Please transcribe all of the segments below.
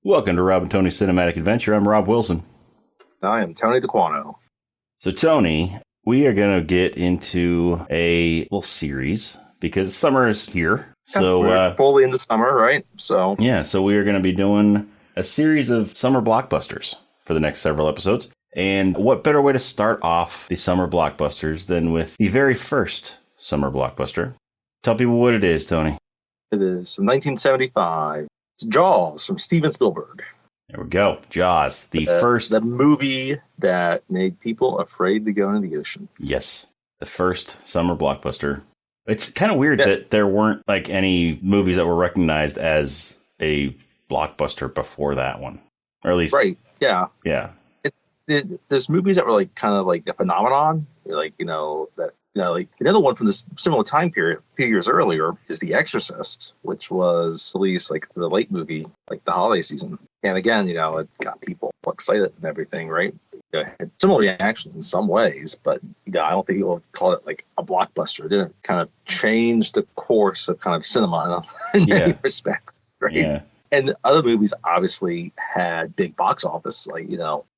Welcome to Rob and Tony's Cinematic Adventure. I'm Rob Wilson. I am Tony DeQuano. So, Tony, we are going to get into a little series because summer is here. So we're fully into summer, right? So we are going to be doing a series of summer blockbusters for the next several episodes. And what better way to start off the summer blockbusters than with the very first summer blockbuster? Tell people what it is, Tony. It is from 1975. It's Jaws from Steven Spielberg. There we go. Jaws, the movie that made people afraid to go into the ocean. Yes, the first summer blockbuster. It's kind of weird that there weren't like any movies that were recognized as a blockbuster before that one, or at least yeah. There's movies that were like kind of like a phenomenon, like like another one from this similar time period, a few years earlier, is The Exorcist, which was released like the late movie, like the holiday season. And again, it got people excited and everything, right? It had similar reactions in some ways, but I don't think people would call it like a blockbuster. It didn't kind of change the course of kind of cinema in many respects, right? Yeah. And other movies obviously had big box office, like,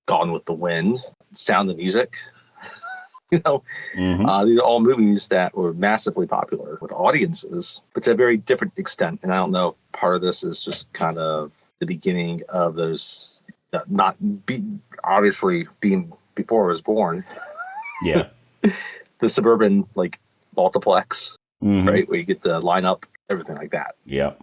Gone with the Wind, Sound of Music. These are all movies that were massively popular with audiences, but to a very different extent. And I don't know if part of this is just kind of the beginning of those, obviously being before I was born. Yeah. The suburban, like, multiplex, right? Where you get to line up, everything like that. Yeah.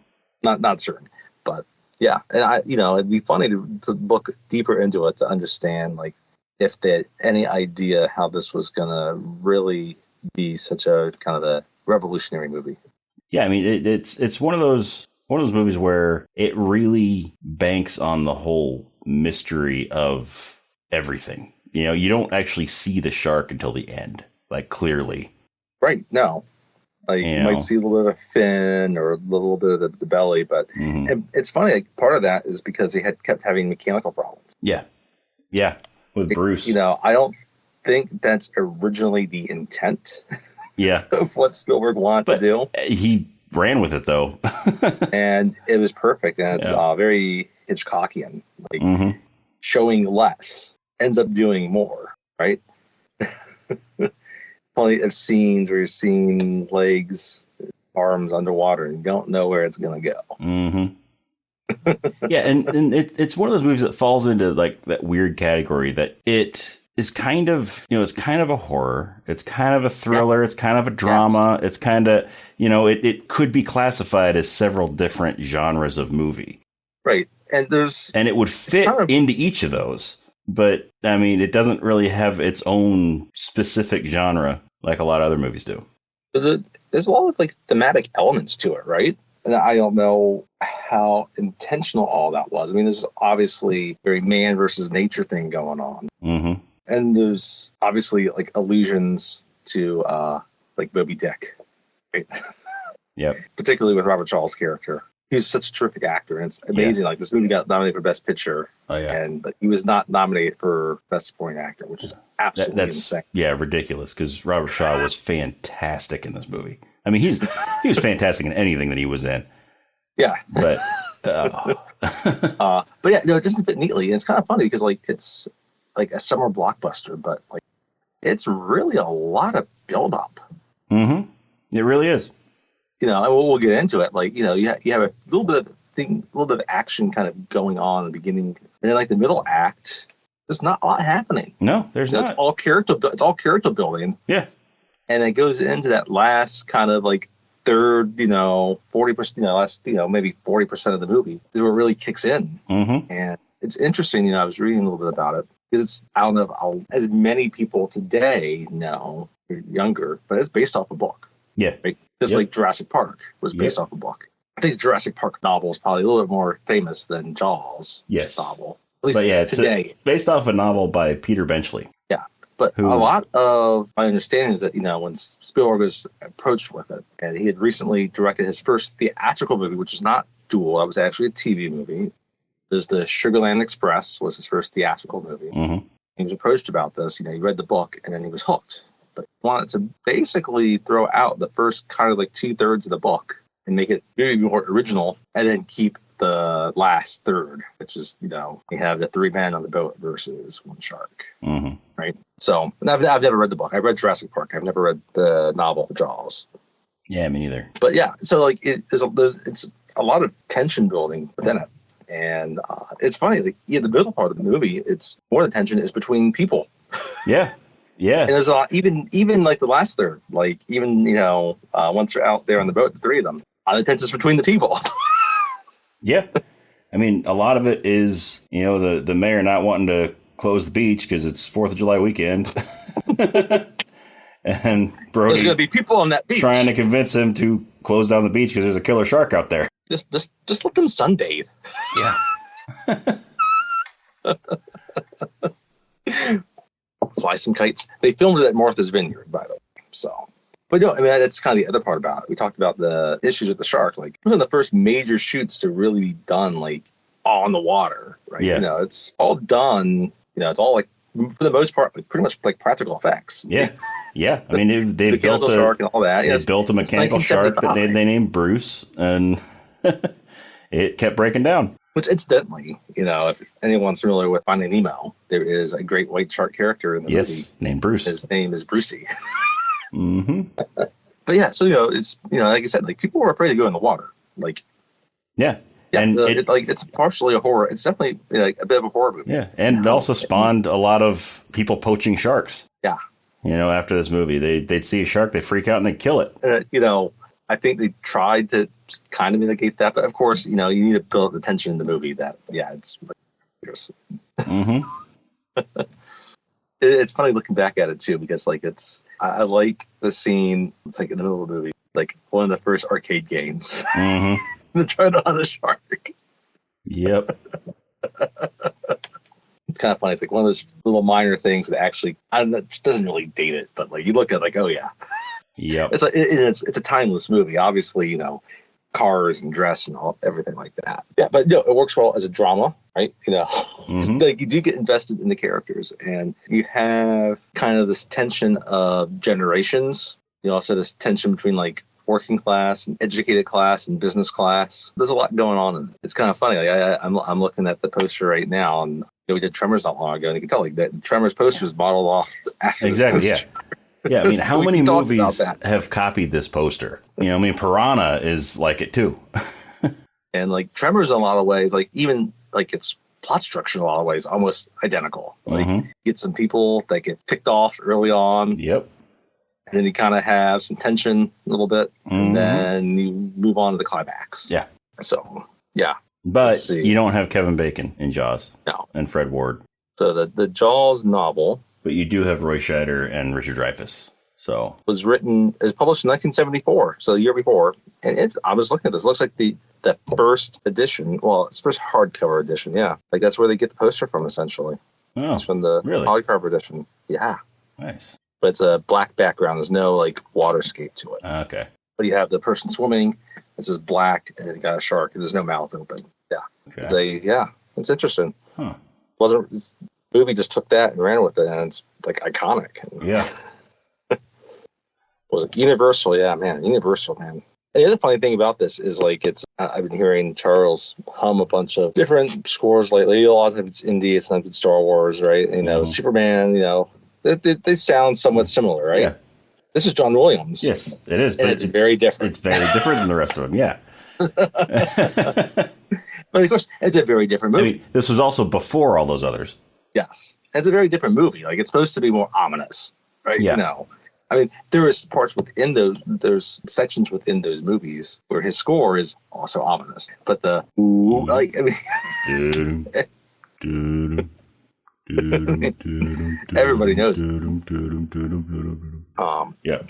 Not certain, but yeah. And it'd be funny to look deeper into it to understand, like, if they had any idea how this was going to really be such a kind of a revolutionary movie. Yeah, I mean, it's one of those movies where it really banks on the whole mystery of everything. You don't actually see the shark until the end, like, clearly. Right, no. Like, you might see a little bit of fin or a little bit of the belly, but and it's funny, like, part of that is because they had kept having mechanical problems. Yeah. With Bruce. I don't think that's originally the intent of what Spielberg wanted to do. He ran with it, though. And it was perfect. And it's very Hitchcockian. Like, showing less ends up doing more, right? Plenty of scenes where you're seeing legs, arms underwater, and you don't know where it's going to go. Mm-hmm. Yeah, and it's one of those movies that falls into like that weird category that it is kind of, it's kind of a horror, it's kind of a thriller, it's kind of a drama, it's kind of, it could be classified as several different genres of movie. Right, and it would fit into each of those, but I mean, it doesn't really have its own specific genre like a lot of other movies do. There's a lot of like thematic elements to it, right? And I don't know how intentional all that was. I mean, there's obviously very man versus nature thing going on. Mm-hmm. And there's obviously like allusions to like Moby Dick. Right? Yep. Particularly with Robert Shaw's character. He's such a terrific actor. And it's amazing. Like, this movie got nominated for Best Picture. Oh, yeah. But he was not nominated for Best Supporting Actor, which is absolutely insane. Yeah, ridiculous, because Robert Shaw was fantastic in this movie. I mean, he was fantastic in anything that he was in. Yeah. But but yeah, it doesn't fit neatly. And it's kind of funny because, like, it's like a summer blockbuster, but like it's really a lot of buildup. Mm-hmm. It really is. And we'll get into it. Like, you have a little bit of action kind of going on in the beginning, and then like the middle act, there's not a lot happening. No, there's not. It's all character building. Yeah. And it goes into that last kind of like third, 40%, last, maybe 40% of the movie is where it really kicks in. Mm-hmm. And it's interesting, I was reading a little bit about it because it's, I don't know if as many people today know, or younger, but it's based off a book. Yeah. Right? Just like Jurassic Park was based off a book. I think the Jurassic Park novel is probably a little bit more famous than Jaws novel. At least today. It's based off a novel by Peter Benchley. Yeah. But a lot of my understanding is that, when Spielberg was approached with it, and he had recently directed his first theatrical movie, which is not Duel, that was actually a TV movie. There's the Sugarland Express was his first theatrical movie. Mm-hmm. He was approached about this, he read the book, and then he was hooked. But he wanted to basically throw out the first kind of like 2/3 of the book and make it maybe more original, and then keep the last third, which is, you have the 3 men on the boat versus 1 shark. Mm-hmm. Right. So I've never read the book. I've read Jurassic Park. I've never read the novel Jaws. Yeah, me neither. But yeah, so like it's a lot of tension building within it. And it's funny, like the middle part of the movie, it's more the tension is between people. Yeah. Yeah. And there's a lot, even like the last third, like even, once they're out there on the boat, the 3 of them, a lot of tensions between the people. Yeah. I mean, a lot of it is, the mayor not wanting to close the beach because it's 4th of July weekend. And Brody, there's going to be people on that beach trying to convince him to close down the beach because there's a killer shark out there. Just let them sunbathe. Yeah. Fly some kites. They filmed it at Martha's Vineyard, by the way. So, but no, I mean, that's kind of the other part about it. We talked about the issues with the shark. Like, it was one of the first major shoots to really be done, like, on the water, right? Yeah. It's all done, it's all, like, for the most part, like, pretty much, like, practical effects. Yeah. Yeah. I mean, they built a shark and all that. They built a mechanical shark that they named Bruce, and it kept breaking down. Which, incidentally, if anyone's familiar with Finding Nemo, there is a great white shark character in the movie. Named Bruce. His name is Brucey. Mm-hmm. But yeah, so it's like you said, like people were afraid to go in the water. Like, yeah, and it's partially a horror. It's definitely like a bit of a horror movie. Yeah, and it also spawned a lot of people poaching sharks. Yeah, after this movie, they'd see a shark, they freak out, and they kill it. I think they tried to kind of mitigate that, but of course, you need to build the tension in the movie. That it's. Mm-hmm. It's funny looking back at it too, because like I like the scene. It's like in the middle of the movie, like one of the first arcade games. Mm-hmm. They're trying to hunt a shark. Yep. It's kind of funny. It's like one of those little minor things that actually, I don't know, it doesn't really date it, but like you look at it like, oh yeah. Yep. It's like it's a timeless movie. Obviously, cars and dress and everything like that. Yeah, but no, it works well as a drama, right? Mm-hmm. Like you do get invested in the characters, and you have kind of this tension of generations. Also this tension between like working class and educated class and business class. There's a lot going on, and it's kind of funny. Like I'm looking at the poster right now, and we did Tremors not long ago, and you can tell like the Tremors poster was modeled off after exactly. This poster. Yeah, I mean, how many movies have copied this poster? Piranha is like it too. And like Tremors in a lot of ways, like even like its plot structure in a lot of ways, almost identical. Like you get some people that get picked off early on. Yep. And then you kind of have some tension a little bit, and then you move on to the climax. Yeah. So, yeah. But you don't have Kevin Bacon in Jaws. No. And Fred Ward. So the Jaws novel. But you do have Roy Scheider and Richard Dreyfuss. So was published in 1974, so the year before. And I was looking at this. It looks like the first edition. Well, it's first hardcover edition. Yeah, like that's where they get the poster from, essentially. Oh, it's from the hardcover edition. Yeah, nice. But it's a black background. There's no like waterscape to it. Okay. But you have the person swimming. It says black, and then you got a shark, and there's no mouth open. Yeah. Okay. It's interesting. Huh. This movie just took that and ran with it, and it's like iconic. Yeah. Was it Universal? Yeah, man. Universal, man. And the other funny thing about this is like I've been hearing Charles hum a bunch of different scores lately. A lot of times it's indie, sometimes it's Star Wars, right? Superman, they sound somewhat similar, right? Yeah. This is John Williams. Yes, it is. But it's very different. It's very different than the rest of them, yeah. But of course, it's a very different movie. I mean, this was also before all those others. Yes. It's a very different movie. Like, it's supposed to be more ominous, right? Yeah. I mean, there is parts within there's sections within those movies where his score is also ominous. But everybody knows it. Yeah.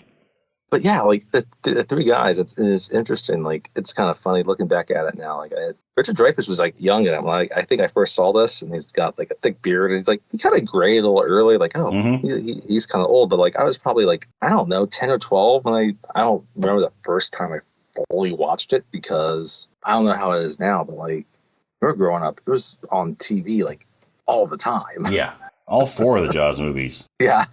But yeah, like the 3 guys, it's interesting. Like, it's kind of funny looking back at it now. Like, Richard Dreyfuss was like young in it. Like, I think I first saw this, and he's got like a thick beard, and he's like, he kind of grayed a little early. Like, he's kind of old. But like, I was probably like, I don't know, 10 or 12 when I don't remember the first time I fully watched it, because I don't know how it is now. But like, we were growing up, it was on TV like all the time. Yeah, all 4 of the Jaws movies. Yeah,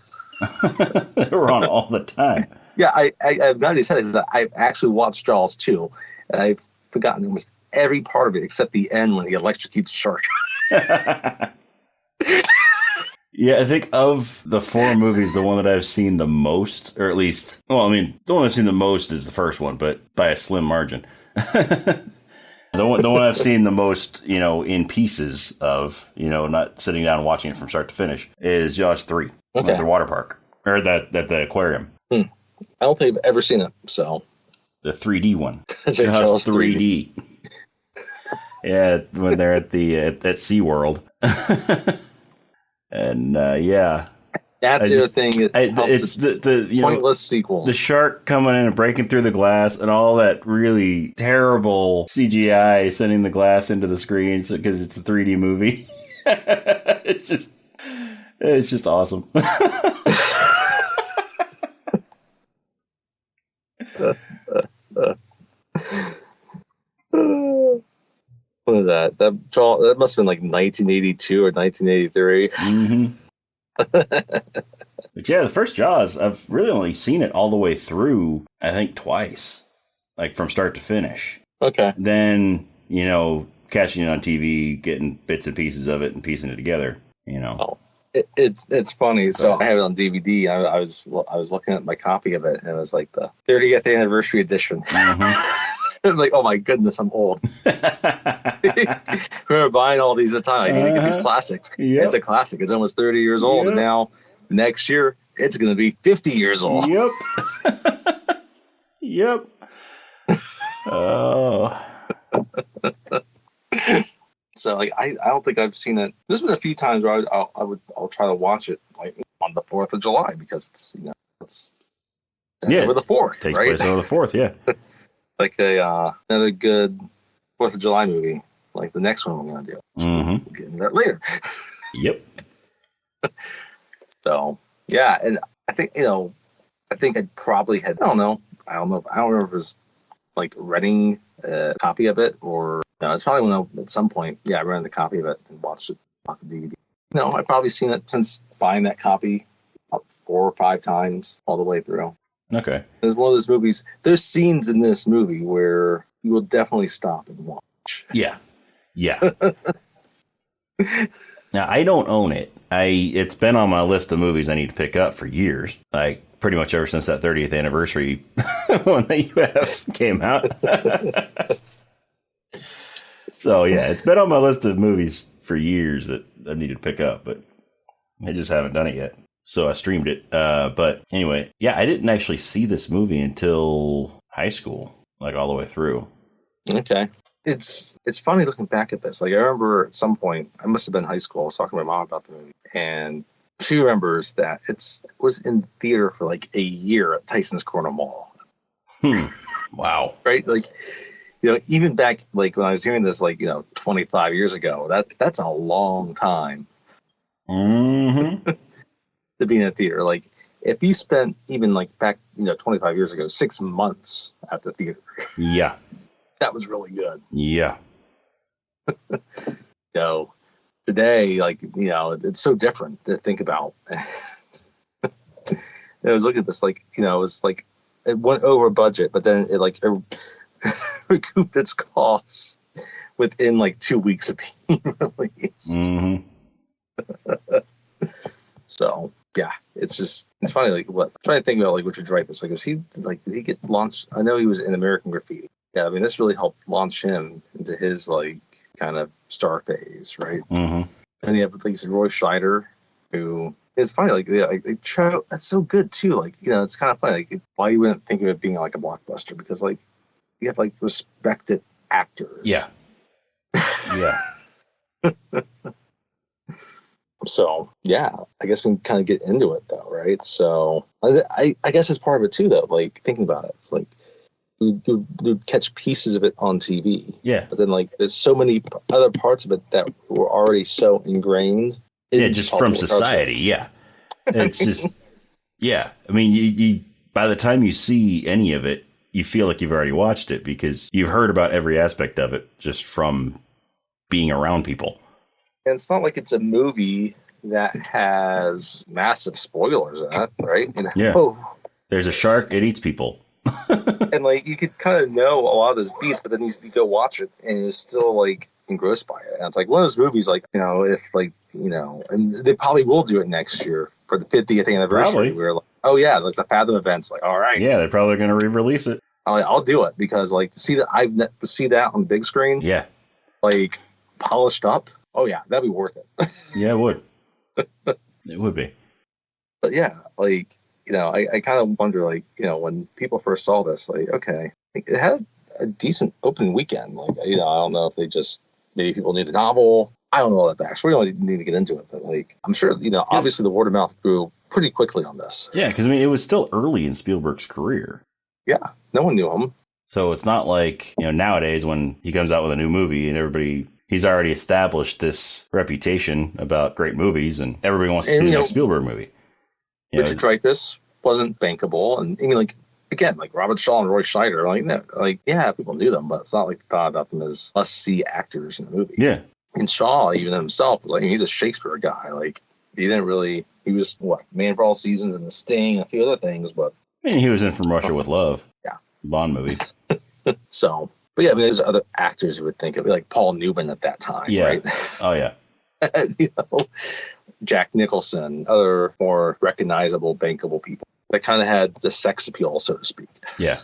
they were on all the time. Yeah, I've got to say that I've actually watched Jaws 2, and I've forgotten almost every part of it except the end when he electrocutes the shark. Yeah, I think of the 4 movies, the one that I've seen the most, or at least, well, I mean, the one I've seen the most is the first one, but by a slim margin. The one I've seen the most, in pieces of, not sitting down and watching it from start to finish, is Jaws 3 at the water park, or the aquarium. I don't think I've ever seen it, so. The 3D one. Jaws 3D. Yeah, when they're at SeaWorld. And yeah, that's the other thing. It's the pointless sequels. The shark coming in and breaking through the glass, and all that really terrible CGI sending the glass into the screen because it's a 3D movie. It's just awesome. What is that? That must have been like 1982 or 1983. Mm-hmm. But yeah, the first Jaws, I've really only seen it all the way through, I think twice, like from start to finish. Okay. Then, catching it on TV, getting bits and pieces of it and piecing it together, Oh, it's funny. So I have it on DVD. I was looking at my copy of it, and it was like the 30th anniversary edition. Mm-hmm. I'm like, oh my goodness, I'm old. We're buying all these at the time. I need to get these classics. Yep. It's a classic. It's almost 30 years old, and now next year it's going to be 50 years old. Yep. Yep. Oh. So like, I don't think I've seen it. There's been a few times where I'll try to watch it like on the 4th of July because it's over the 4th. Takes right? place over the 4th, yeah. Like another good 4th of July movie, like the next one we're going to do. Mm-hmm. We'll get into that later. Yep. So, yeah, and I think, I probably had, I don't know. I don't remember if it was like renting a copy of it or, it's probably when at some point, I rented a copy of it and watched it on the DVD. I've probably seen it since buying that copy 4 or 5 times all the way through. Okay. It's one of those movies. There's scenes in this movie where you will definitely stop and watch. Yeah. Yeah. Now, I don't own it. It's been on my list of movies I need to pick up for years. Like, pretty much ever since that 30th anniversary when the UF came out. So, yeah, it's been on my list of movies for years that I need to pick up, but I just haven't done it yet. So I streamed it. But anyway, I didn't actually see this movie until high school, like all the way through. Okay. It's funny looking back at this. Like, I remember at some point, I must have been in high school, I was talking to my mom about the movie, and she remembers that it was in theater for like a year at Tyson's Corner Mall. Wow. Right? Like, even back, like, when I was hearing this, like, 25 years ago, that's a long time. Mm-hmm. To be in a theater. Like, if you spent even like back 25 years ago 6 months at the theater, that was really good. Today, like, it's so different to think about. I was looking at this, like, it was like it went over budget, but then it like recouped its costs within like 2 weeks of being released. Mm-hmm. So it's funny. Like, I'm trying to think about like Richard Dreyfuss. Like, did he get launched? I know he was in American Graffiti. Yeah, I mean, this really helped launch him into his like kind of star phase, right? Mm-hmm. And you have like Roy Scheider, who it's funny. Like, that's so good too. Like, it's kind of funny. Like, why you wouldn't think of it being like a blockbuster, because like you have like respected actors. Yeah. So, I guess we can kind of get into it, though, right? So, I guess it's part of it, too, though, like, thinking about it. It's like, you'd catch pieces of it on TV. Yeah. But then, like, there's so many other parts of it that were already so ingrained. Just from society, It's just, I mean, you by the time you see any of it, you feel like you've already watched it because you've heard about every aspect of it just from being around people. And it's not like it's a movie that has massive spoilers in it, right? Yeah. There's a shark, it eats people. And And like you could kind of know a lot of those beats, but then you go watch it and you're still like engrossed by it. And it's like one of those movies, like, you know, if like, you know, and they probably will do it next year for the 50th anniversary. Probably. We're like, oh yeah, like the Fathom events. Like, all right, yeah, they're probably going to re-release it. I'll do it because like to see that on the big screen, yeah, like polished up. Oh yeah, that'd be worth it. yeah, it would. It would be. But yeah, like, you know, I kind of wonder, like, you know, when people first saw this, like, okay, like, it had a decent opening weekend. Like, you know, I don't know if they just, maybe people knew the novel. I don't know all that backstory. We don't need to get into it. But, like, I'm sure, you know, obviously the word of mouth grew pretty quickly on this. Yeah, because, I mean, it was still early in Spielberg's career. Yeah, no one knew him. So it's not like, you know, nowadays when he comes out with a new movie and he's already established this reputation about great movies and everybody wants to see the next Spielberg movie. Richard Dreyfuss wasn't bankable, and I mean, like, again, like Robert Shaw and Roy Scheider, like yeah, people knew them, but it's not like they thought about them as must-see actors in the movie. Yeah, and Shaw, even himself, was like, he's a Shakespeare guy. Like, he was Man for All Seasons and The Sting, and a few other things, but I mean, he was in From Russia with Love. Yeah, Bond movie. So, but yeah, I mean, there's other actors you would think of, like Paul Newman at that time, yeah. right? Oh yeah. You know, Jack Nicholson, other more recognizable, bankable people that kind of had the sex appeal, so to speak. Yeah.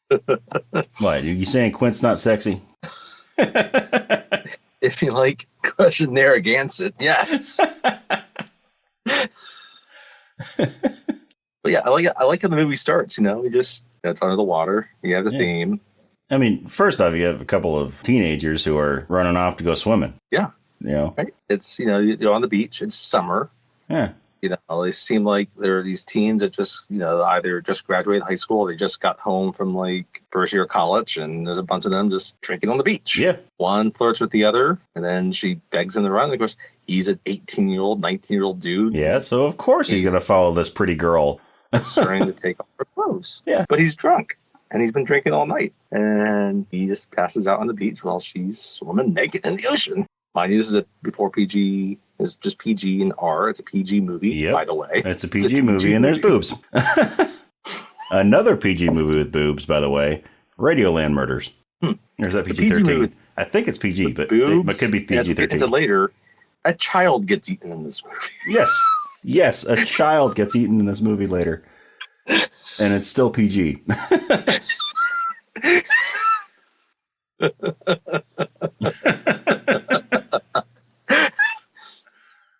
What, are you saying Quint's not sexy? If you like Russian Narragansett, yes. But yeah, I like how the movie starts. You know, it's under the water. You have the theme. I mean, first off, you have a couple of teenagers who are running off to go swimming. Yeah. You know, right? It's, you know, you're on the beach. It's summer. Yeah. You know, they seem like there are these teens that just, you know, either just graduated high school, or they just got home from like first year of college, and there's a bunch of them just drinking on the beach. Yeah. One flirts with the other, and then she begs him to run. And of course, he's an 18-year-old, 19-year-old dude. Yeah, so of course he's going to follow this pretty girl. Starting to take off her clothes. Yeah. But he's drunk, and he's been drinking all night. And he just passes out on the beach while she's swimming naked in the ocean. Mind you, this is before PG. It's just PG and R. It's a PG movie, by the way. It's a PG movie, and there's boobs. Another PG movie with boobs, by the way. Radioland Murders. Or is that PG-13? I think it's PG, but it could be PG-13. Into later, a child gets eaten in this movie. Yes, a child gets eaten in this movie later. And it's still PG.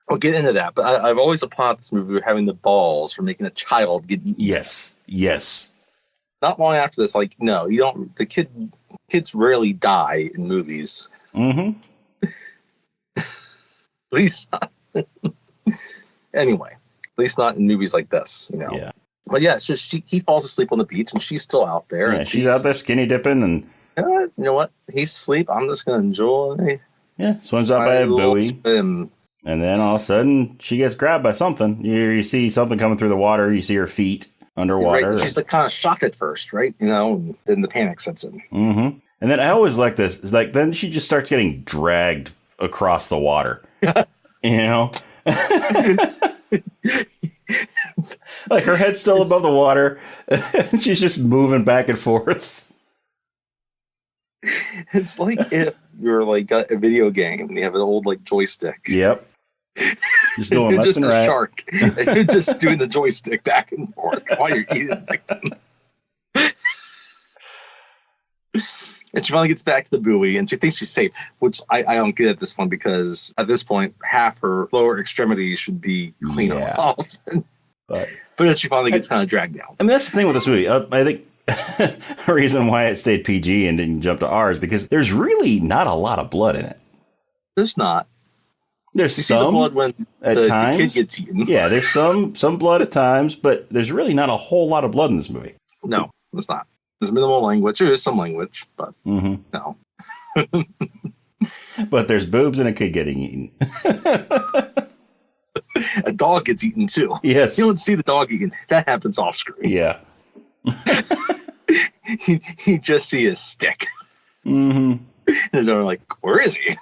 We'll get into that, but I've always applauded this movie for having the balls for making a child get eaten. Yes. Not long after this, like, no, you don't. The kids rarely die in movies. Mm-hmm. At least not. Anyway, at least not in movies like this, you know. Yeah. But yeah, it's just he falls asleep on the beach, and she's still out there. Yeah, and she's out there skinny dipping, and you know what? He's asleep. I'm just gonna enjoy. Yeah, swims out by a buoy. Swim. And then all of a sudden, she gets grabbed by something. You see something coming through the water. You see her feet underwater. Right. She's like kind of shocked at first, right? You know, and then the panic sets in. Mm-hmm. And then I always like this. It's like then she just starts getting dragged across the water. You know? Like her head's still above the water. And she's just moving back and forth. It's like if you're like got a video game and you have an old like joystick. Yep. Just going left just and a right. Shark. And you're just doing the joystick back and forth while you're eating the victim. And she finally gets back to the buoy and she thinks she's safe, which I don't get at this point, because at this point half her lower extremities should be clean off. But then she finally gets kind of dragged down. I mean, that's the thing with this movie. I think the reason why it stayed PG and didn't jump to R is because there's really not a lot of blood in it. There's not. There's you some see the blood when the kid gets eaten. Yeah, there's some blood at times, but there's really not a whole lot of blood in this movie. No, there's not. There's minimal language. There is some language, but no. But there's boobs and a kid getting eaten. A dog gets eaten too. Yes. You don't see the dog eaten. That happens off screen. Yeah. you just see his stick. Mm-hmm. And his owner like, where is he?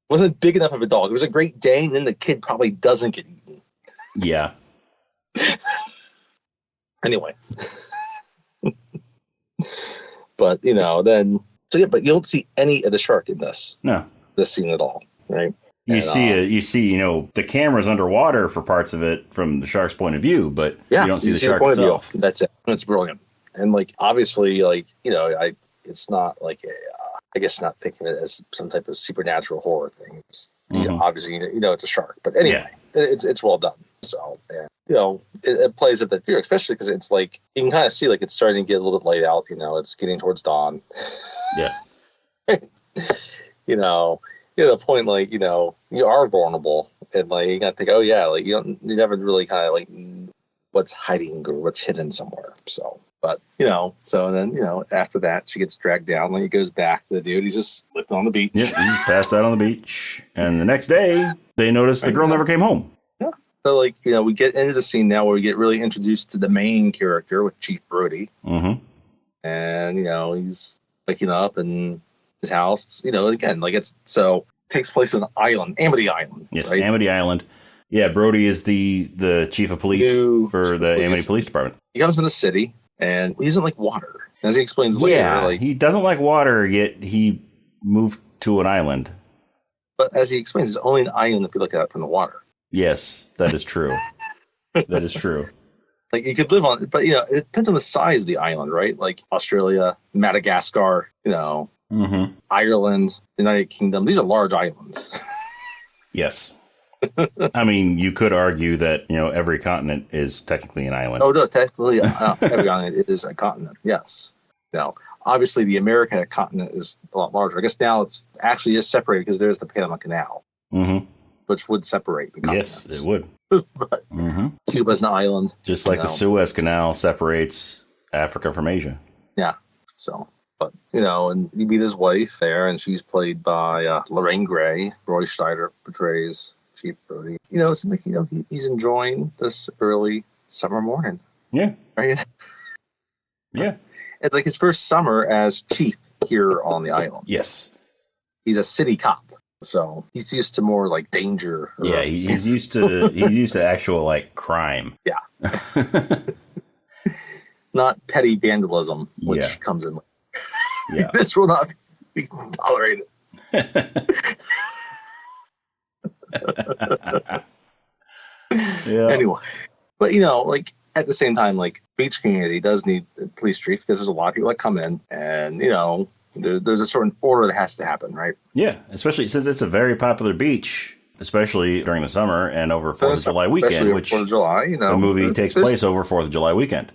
Wasn't big enough of a dog. It was a Great Dane, and then the kid probably doesn't get eaten. Yeah. Anyway. But then but you don't see any of the shark in this scene at all, right? You see the camera's underwater for parts of it from the shark's point of view, but you don't see the shark itself. That's it. It's brilliant. And obviously, it's not I guess not thinking of it as some type of supernatural horror thing. Obviously, it's a shark, but anyway, it's well done. So, it plays up that fear, especially because it's you can kind of see it's starting to get a little bit light out. It's getting towards dawn. Yeah. The point you are vulnerable, and you gotta think, you never really kind of what's hiding or what's hidden somewhere. So, but so then after that she gets dragged down. He goes back to the dude. He's just sleeping on the beach. Yeah, he's passed out on the beach, and the next day they notice the girl never came home. Yeah. So we get into the scene now where we get really introduced to the main character with Chief Brody. Mm-hmm. And he's waking up in his house. Again, takes place on an island, Amity Island. Yes, right? Amity Island. Yeah, Brody is the chief of police for the Amity Police Department. He comes from the city, and he doesn't like water. As he explains later, he doesn't like water, yet he moved to an island. But as he explains, it's only an island if you look at it from the water. Yes, that is true. That is true. You could live on it, but it depends on the size of the island, right? Australia, Madagascar, mm-hmm. Ireland, United Kingdom. These are large islands. Yes. I mean, you could argue that, every continent is technically an island. Oh, no, technically, every island is a continent, yes. Now, obviously, the America continent is a lot larger. I guess now it's actually is separated because there's the Panama Canal, mm-hmm. which would separate the continents. Yes, it would. But mm-hmm. Cuba's an island. Just like the Suez Canal separates Africa from Asia. Yeah, so... But, and you meet his wife there, and she's played by Lorraine Gray. Roy Scheider portrays Chief Brody. He's enjoying this early summer morning. Yeah. Right? Yeah. It's his first summer as chief here on the island. Yes. He's a city cop, so he's used to more danger. Yeah, he's used to actual crime. Yeah. Not petty vandalism, which comes in. Yeah. This will not be tolerated. Yeah. Anyway, but at the same time, beach community does need a police chief because there's a lot of people that come in, and there's a certain order that has to happen, right? Yeah, especially since it's a very popular beach, especially during the summer and over 4th of July weekend, which 4th of July, the movie takes place over 4th of July weekend.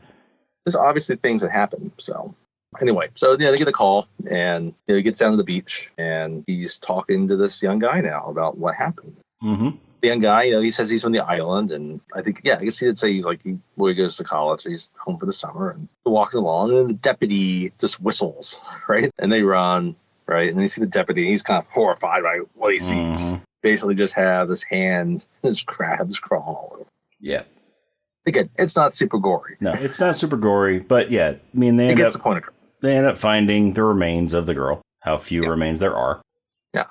There's obviously things that happen, so. Anyway, so they get a call, and he gets down to the beach, and he's talking to this young guy now about what happened. Mm-hmm. The young guy, he says he's from the island, and I guess he did say he goes to college, he's home for the summer, and walking along, and then the deputy just whistles, right? And they run, right? And then you see the deputy, and he's kind of horrified by what he sees. Mm-hmm. Basically just have this hand, his crabs crawling all over. Yeah. Again, it's not super gory. No, it's not super gory, but yeah, I mean, it gets the point across. They end up finding the remains of the girl. How few remains there are. Yeah.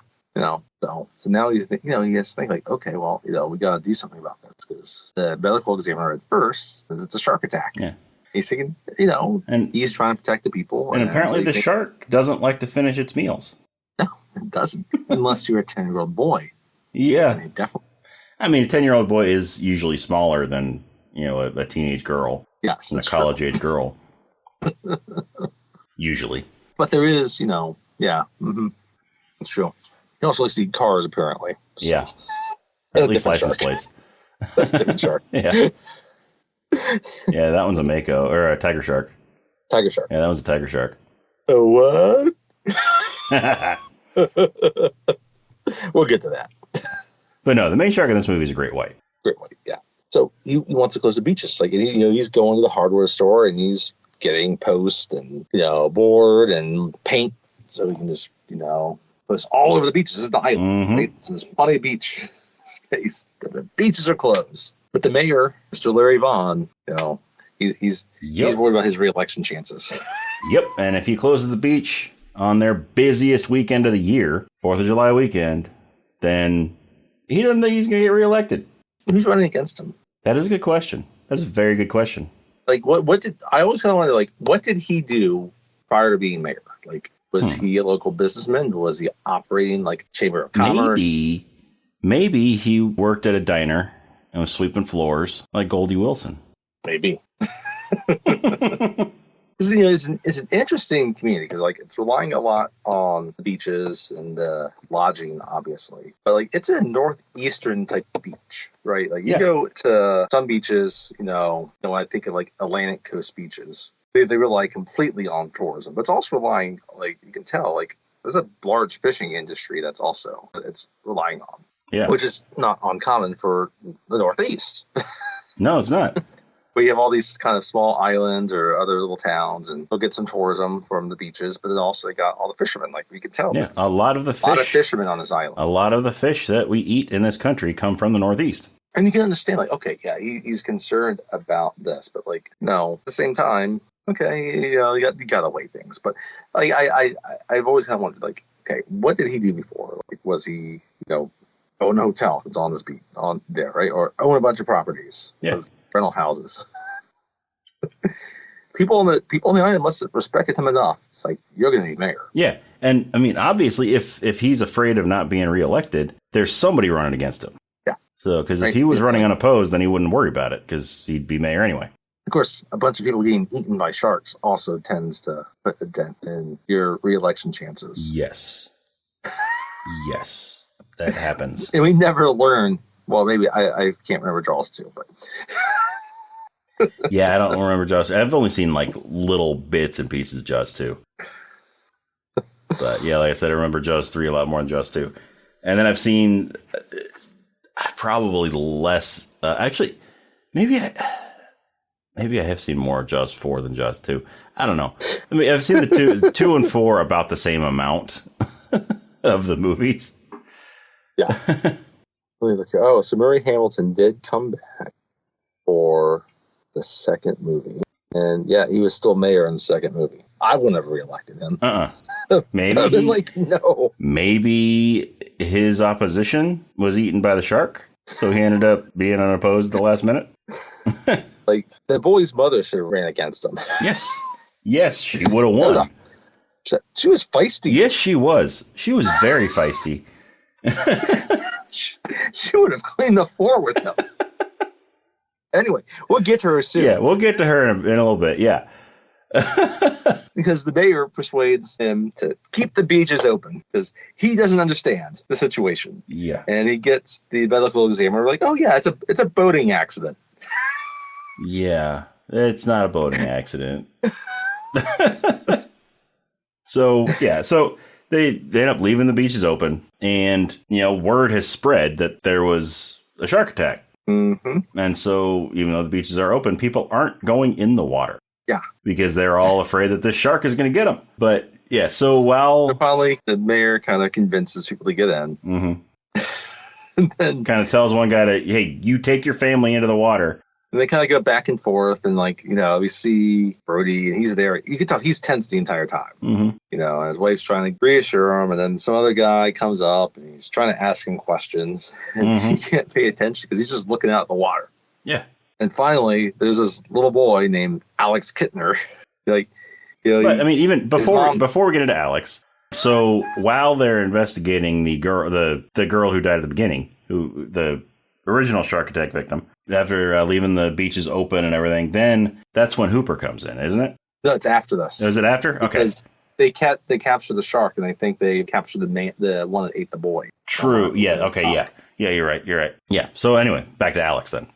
So now he has to think okay, well, we got to do something about this because the medical examiner at first says it's a shark attack. Yeah. He's thinking, and he's trying to protect the people. And apparently the shark doesn't like to finish its meals. No, it doesn't. Unless you're a 10-year-old boy. Yeah. Definitely. I mean, a 10-year-old boy is usually smaller than, a teenage girl. Yes. And a college-age girl. Usually. But there is, mm-hmm. It's true. You also see cars, apparently. So. Yeah. At least license plates. That's a different shark. Yeah. Yeah, that one's a mako, or a tiger shark. Tiger shark. Yeah, that one's a tiger shark. A what? We'll get to that. But no, the main shark in this movie is a great white. Great white, yeah. So he wants to close the beaches. He's going to the hardware store, and he's getting post and board and paint so he can just put this all over the beaches. This is the island, mm-hmm. right? So there's plenty of beach space. The beaches are closed, but the mayor, Mr. Larry Vaughn, he's worried about his re-election chances. Yep, and if he closes the beach on their busiest weekend of the year, 4th of July weekend, then he doesn't think he's going to get reelected. Who's running against him? That is a good question. That's a very good question. What did I always kind of wonder, what did he do prior to being mayor? Like, was he a local businessman? Was he operating like Chamber of Commerce? Maybe he worked at a diner and was sweeping floors like Goldie Wilson. Maybe. Because it's an interesting community because like it's relying a lot on the beaches and lodging, obviously, but like it's a northeastern type beach, right? Like you go to some beaches, when I think of like Atlantic coast beaches, they rely completely on tourism, but it's also relying, like you can tell, like there's a large fishing industry it's relying on, which is not uncommon for the Northeast. No, it's not. But you have all these kind of small islands or other little towns, and they'll get some tourism from the beaches, but then also they got all the fishermen, like we can tell. Yeah, a lot of fishermen on this island. A lot of the fish that we eat in this country come from the Northeast. And you can understand, like, okay, yeah, he's concerned about this, but like, no, at the same time, okay, you got to weigh things. But like, I've always kind of wondered, like, okay, what did he do before? Like, was he, own a hotel that's on this beach, on there, right? Or own a bunch of properties? Yeah. Rental houses. People on the island must have respected him enough. It's like, you're going to be mayor. Yeah, and I mean, obviously, if he's afraid of not being reelected, there's somebody running against him. Yeah. So, because if he was running unopposed, then he wouldn't worry about it because he'd be mayor anyway. Of course, a bunch of people getting eaten by sharks also tends to put a dent in your reelection chances. Yes. Yes, that happens. And we never learn. Well, maybe I can't remember Jaws 2, but. Yeah, I don't remember Jaws. I've only seen like little bits and pieces of Jaws 2. But yeah, like I said, I remember Jaws 3 a lot more than Jaws 2. And then I've seen probably less. Actually, maybe I have seen more Jaws 4 than Jaws 2. I don't know. I mean, I've seen the 2 and 4 about the same amount of the movies. Yeah. Oh, so Murray Hamilton did come back for the second movie. And yeah, he was still mayor in the second movie. I would have reelected him. Maybe. I've been like, no. Maybe his opposition was eaten by the shark, so he ended up being unopposed at the last minute. Like, the boy's mother should have ran against him. Yes. Yes, she would have won. She was feisty. Yes, she was. She was very feisty. She would have cleaned the floor with him. Anyway, we'll get to her soon. Yeah, we'll get to her in a little bit. Yeah. Because the mayor persuades him to keep the beaches open because he doesn't understand the situation. Yeah. And he gets the medical examiner like, oh, yeah, it's a boating accident. Yeah, it's not a boating accident. So they end up leaving the beaches open, and word has spread that there was a shark attack. Mm-hmm. And so even though the beaches are open, people aren't going in the water. Yeah, because they're all afraid that this shark is going to get them. But yeah, so finally the mayor kind of convinces people to get in, and then kind of tells one guy to, hey, you take your family into the water. And they kind of go back and forth, and we see Brody, and he's there. You can tell he's tense the entire time. Mm-hmm. And his wife's trying to reassure him, and then some other guy comes up, and he's trying to ask him questions, and he can't pay attention because he's just looking out at the water. Yeah. And finally, there's this little boy named Alex Kittner. But I mean, even before we get into Alex, so while they're investigating the girl who died at the beginning, who the original shark attack victim, after leaving the beaches open and everything, then that's when Hooper comes in, isn't it? No, it's after this. Is it after? Okay. Because they capture the shark, and I think they capture the one that ate the boy. True. Yeah. Okay. Yeah. Yeah. You're right. Yeah. So anyway, back to Alex then.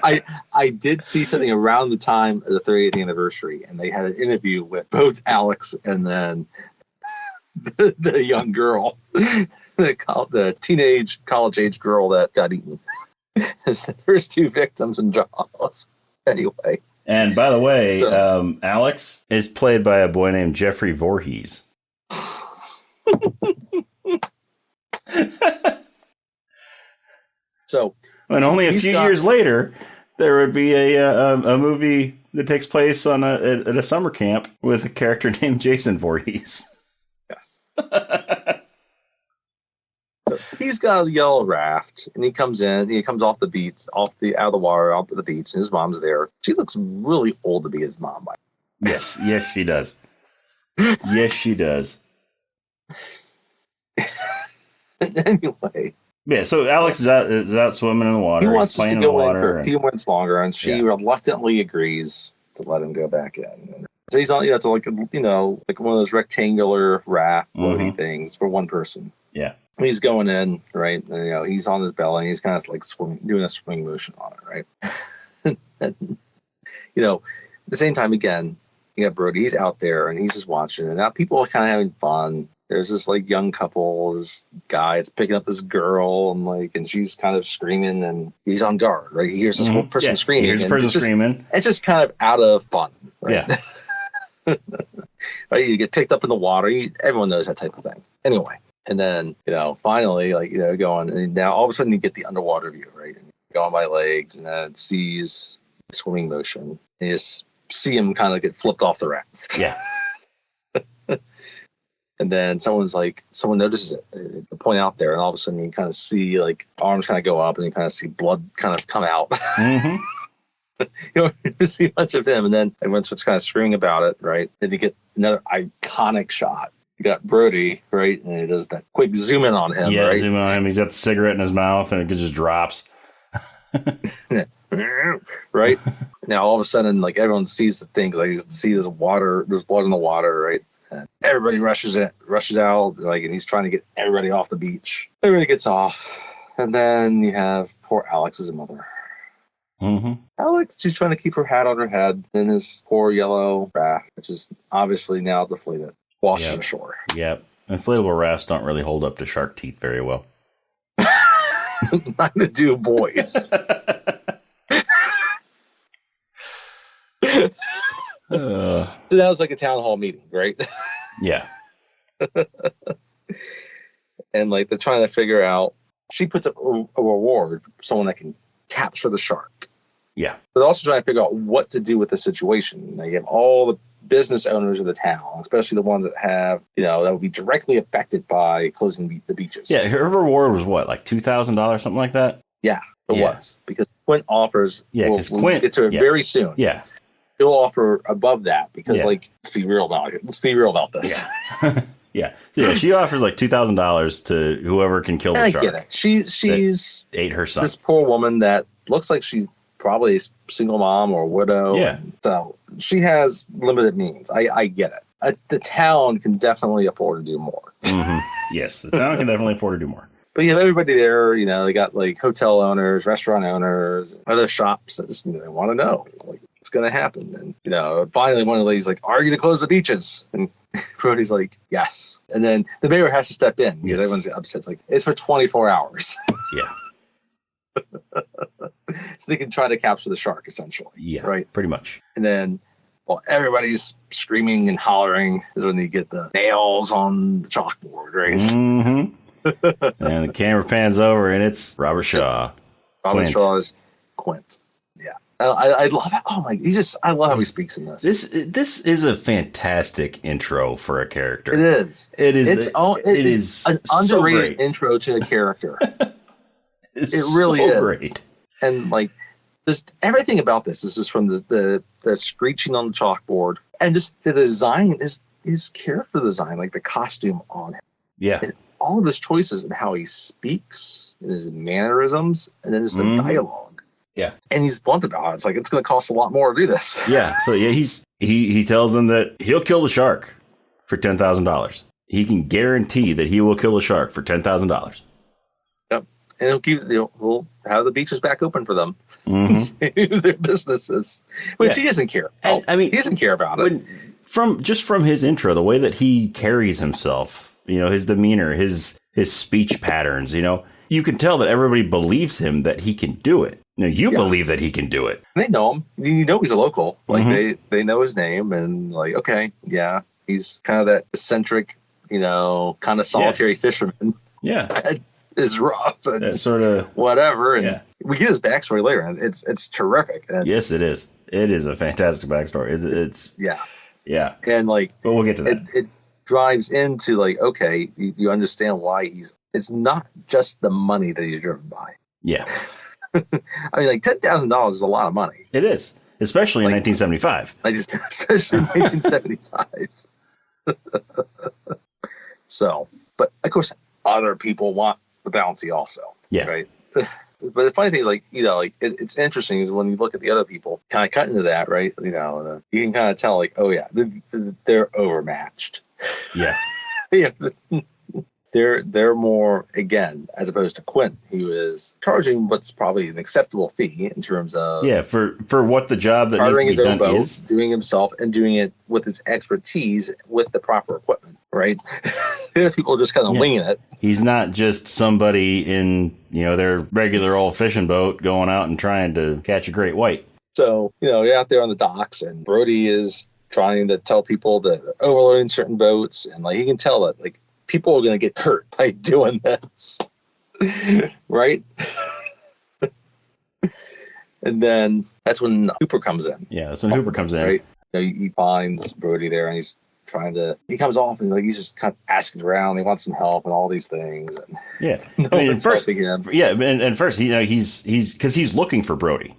I did see something around the time of the 30th anniversary, and they had an interview with both Alex and then the young girl, the teenage college age girl that got eaten as the first two victims in Jaws. Anyway. And by the way, Alex is played by a boy named Jeffrey Voorhees. So, and only a few years later, there would be a movie that takes place at a summer camp with a character named Jason Voorhees. Yes. he's got a yellow raft, and he comes off the beach, out of the water, out to the beach, and his mom's there. She looks really old to be his mom. Yes, she does. Yes, she does. Anyway. Yeah, so Alex is out swimming in the water. He wants us to go in for a few minutes longer, and she reluctantly agrees to let him go back in. So he's on, it's like, like one of those rectangular raft floaty things for one person. Yeah. He's going in, right? And, he's on his belly, and he's kind of like doing a swing motion on it, right? And, at the same time, again, you got Brody. He's out there, and he's just watching. And now people are kind of having fun. There's this like young couple, this guy is picking up this girl, and she's kind of screaming, and he's on guard, right? He hears this whole person screaming. He hears a person screaming. It's just kind of out of fun, right? Yeah. Right, you get picked up in the water. Everyone knows that type of thing. Anyway, and then finally, going, and now all of a sudden you get the underwater view, right? And you go on my legs, and then it sees the swimming motion, and you just see him kind of get flipped off the raft. Yeah. And then someone notices it. They point out there, and all of a sudden you kind of see arms kind of go up, and you kind of see blood kind of come out. Mm-hmm. You don't see much of him, and then everyone starts kind of screaming about it, right? Then you get another iconic shot. You got Brody, right? And he does that quick zoom in on him, right? Zoom in on him. He's got the cigarette in his mouth, and it just drops. Right? Now, all of a sudden, everyone sees the thing. You see there's blood in the water, right? And everybody rushes out, and he's trying to get everybody off the beach. Everybody gets off. And then you have poor Alex's mother. Mm-hmm. Alex, she's trying to keep her hat on her head in his poor yellow raft, which is obviously now deflated, washed ashore. Yep. Inflatable rafts don't really hold up to shark teeth very well. Neither do boys. So that was like a town hall meeting, right? Yeah. And they're trying to figure out, she puts up a reward for someone that can capture the shark. Yeah. But also trying to figure out what to do with the situation. You have all the business owners of the town, especially the ones that have, that would be directly affected by closing the beaches. Yeah, her reward was what, like $2,000, something like that? Yeah, it was. Because Quint offers, because we'll Quint, get to it very soon. Yeah. He'll offer above that because, let's be real about it. Let's be real about this. Yeah. Yeah, she offers like $2,000 to whoever can kill the shark. I get it. She's ate her son. This poor woman that looks like she's probably a single mom or a widow. Yeah. So she has limited means. I get it. The town can definitely afford to do more. Mm-hmm. Yes, the town can definitely afford to do more. But you have everybody there. They got hotel owners, restaurant owners, other shops that just they want to know what's going to happen. And finally one of the ladies are you to close the beaches? And Brody's like, yes. And then the mayor has to step in because everyone's upset. It's for 24 hours. Yeah. So they can try to capture the shark, essentially. Yeah, right. Pretty much. And then, everybody's screaming and hollering is when you get the nails on the chalkboard, right? Mm-hmm. And the camera pans over, and it's Robert Shaw. Robert Shaw's Quint. Yeah, I love it. Oh my! I love how he speaks in this. This is a fantastic intro for a character. It is. It is. It is an underrated intro to a character. It really is great. And everything about this is just from the screeching on the chalkboard and just the design, his character design, the costume on him. Yeah. And all of his choices and how he speaks and his mannerisms and then just the dialogue. Yeah. And he's blunt about it. It's going to cost a lot more to do this. Yeah. So he tells them that he'll kill the shark for $10,000. He can guarantee that he will kill the shark for $10,000. And he'll have the beaches back open for them. Mm-hmm. Their businesses, which he doesn't care. He doesn't care about it. From his intro, the way that he carries himself, his demeanor, his speech patterns, you can tell that everybody believes him that he can do it. Believe that he can do it. They know him. He's a local. They know his name and okay, yeah, he's kind of that eccentric, kind of solitary fisherman. Yeah. Is rough and sort of whatever, and we get his backstory later, and it's terrific. And yes, it is. It is a fantastic backstory. It's and but we'll get to that. It drives into okay, you understand why he's it's not just the money that he's driven by. Yeah. I mean, like $10,000 is a lot of money. It is, especially in 1975. Especially in 1975. So, but of course, other people want the bounty also. Yeah. Right. But the funny thing is, like, it's interesting is when you look at the other people kind of cut into that, right? You can kind of tell, like, oh yeah, they're overmatched. Yeah. Yeah. They're more, again, as opposed to Quint, who is charging what's probably an acceptable fee in terms of for what the job that needs to be his own done boat, is, doing himself and doing it with his expertise with the proper equipment, right? The other people are just kind of winging it. He's not just somebody in their regular old fishing boat going out and trying to catch a great white. So you're out there on the docks, and Brody is trying to tell people that they're overloading certain boats, and like he can tell that like people are going to get hurt by doing this, right? And then that's when Hooper comes in. Yeah, that's when Hooper comes in. Right? He finds Brody there, and he comes off, and like he's just kind of asking around. He wants some help and all these things. And yeah, first, and first, he's because he's looking for Brody.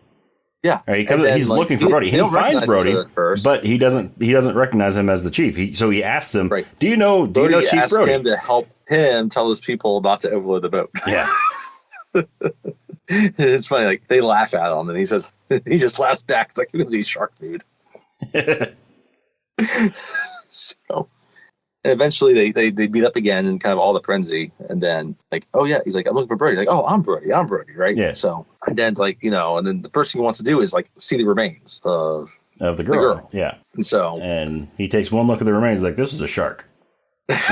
Yeah, right? He's looking for Brody. He finds Brody, but he doesn't recognize him as the chief. So he asks him, right. Do you know Chief Brody? Him to help him tell his people not to overload the boat. Yeah. It's funny, like they laugh at him, and he just laughs back. It's like, it's gonna be shark food. So, and eventually they meet up again in kind of all the frenzy, and then like, oh yeah, he's like, I'm looking for Brody. Like, oh, I'm Brody, right? Yeah. So, and then it's like, and then the first thing he wants to do is like see the remains of the girl. Yeah. And he takes one look at the remains, like, this is a shark. It's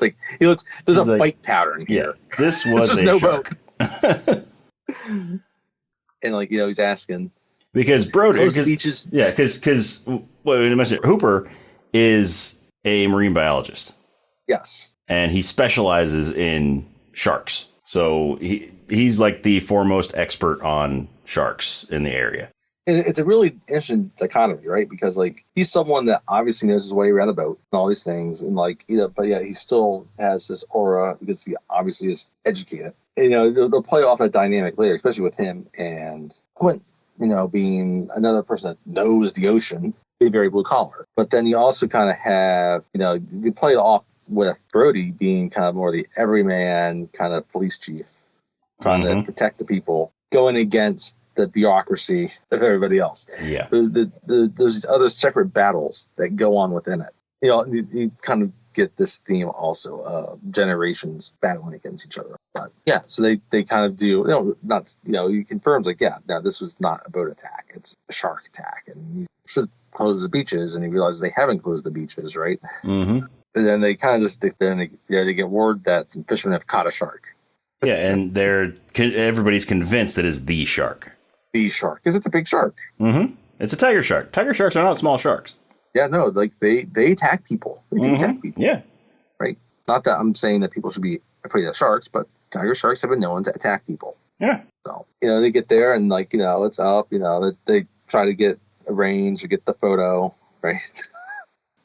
like there's a bite pattern here. Yeah, this was a shark. And like, he's asking because Brody, beaches. Yeah, because Hooper is a marine biologist. Yes, and he specializes in sharks. So he's like the foremost expert on sharks in the area. It's a really interesting dichotomy, right? Because like he's someone that obviously knows his way around the boat and all these things, and like but yeah, he still has this aura because he obviously is educated. And, they'll play off that dynamic later, especially with him and Quint, being another person that knows the ocean, being very blue collar. But then you also kind of have, you play it off with Brody being kind of more the everyman kind of police chief, trying to protect the people, going against the bureaucracy of everybody else. Yeah. There's these other separate battles that go on within it. You kind of get this theme also of generations battling against each other. But yeah, so they kind of do, he confirms like, yeah, no, this was not a boat attack. It's a shark attack. And you should close the beaches. And he realizes they haven't closed the beaches, right? Mm-hmm. And then they kind of just stick there, and they get word that some fishermen have caught a shark. Yeah, and everybody's convinced that it's the shark. The shark, because it's a big shark. Mm-hmm. It's a tiger shark. Tiger sharks are not small sharks. Yeah, no, like they attack people. They attack people. Yeah. Right. Not that I'm saying that people should be afraid of sharks, but tiger sharks have been known to attack people. Yeah. So, they get there and like, it's up, they try to get a range to get the photo, right?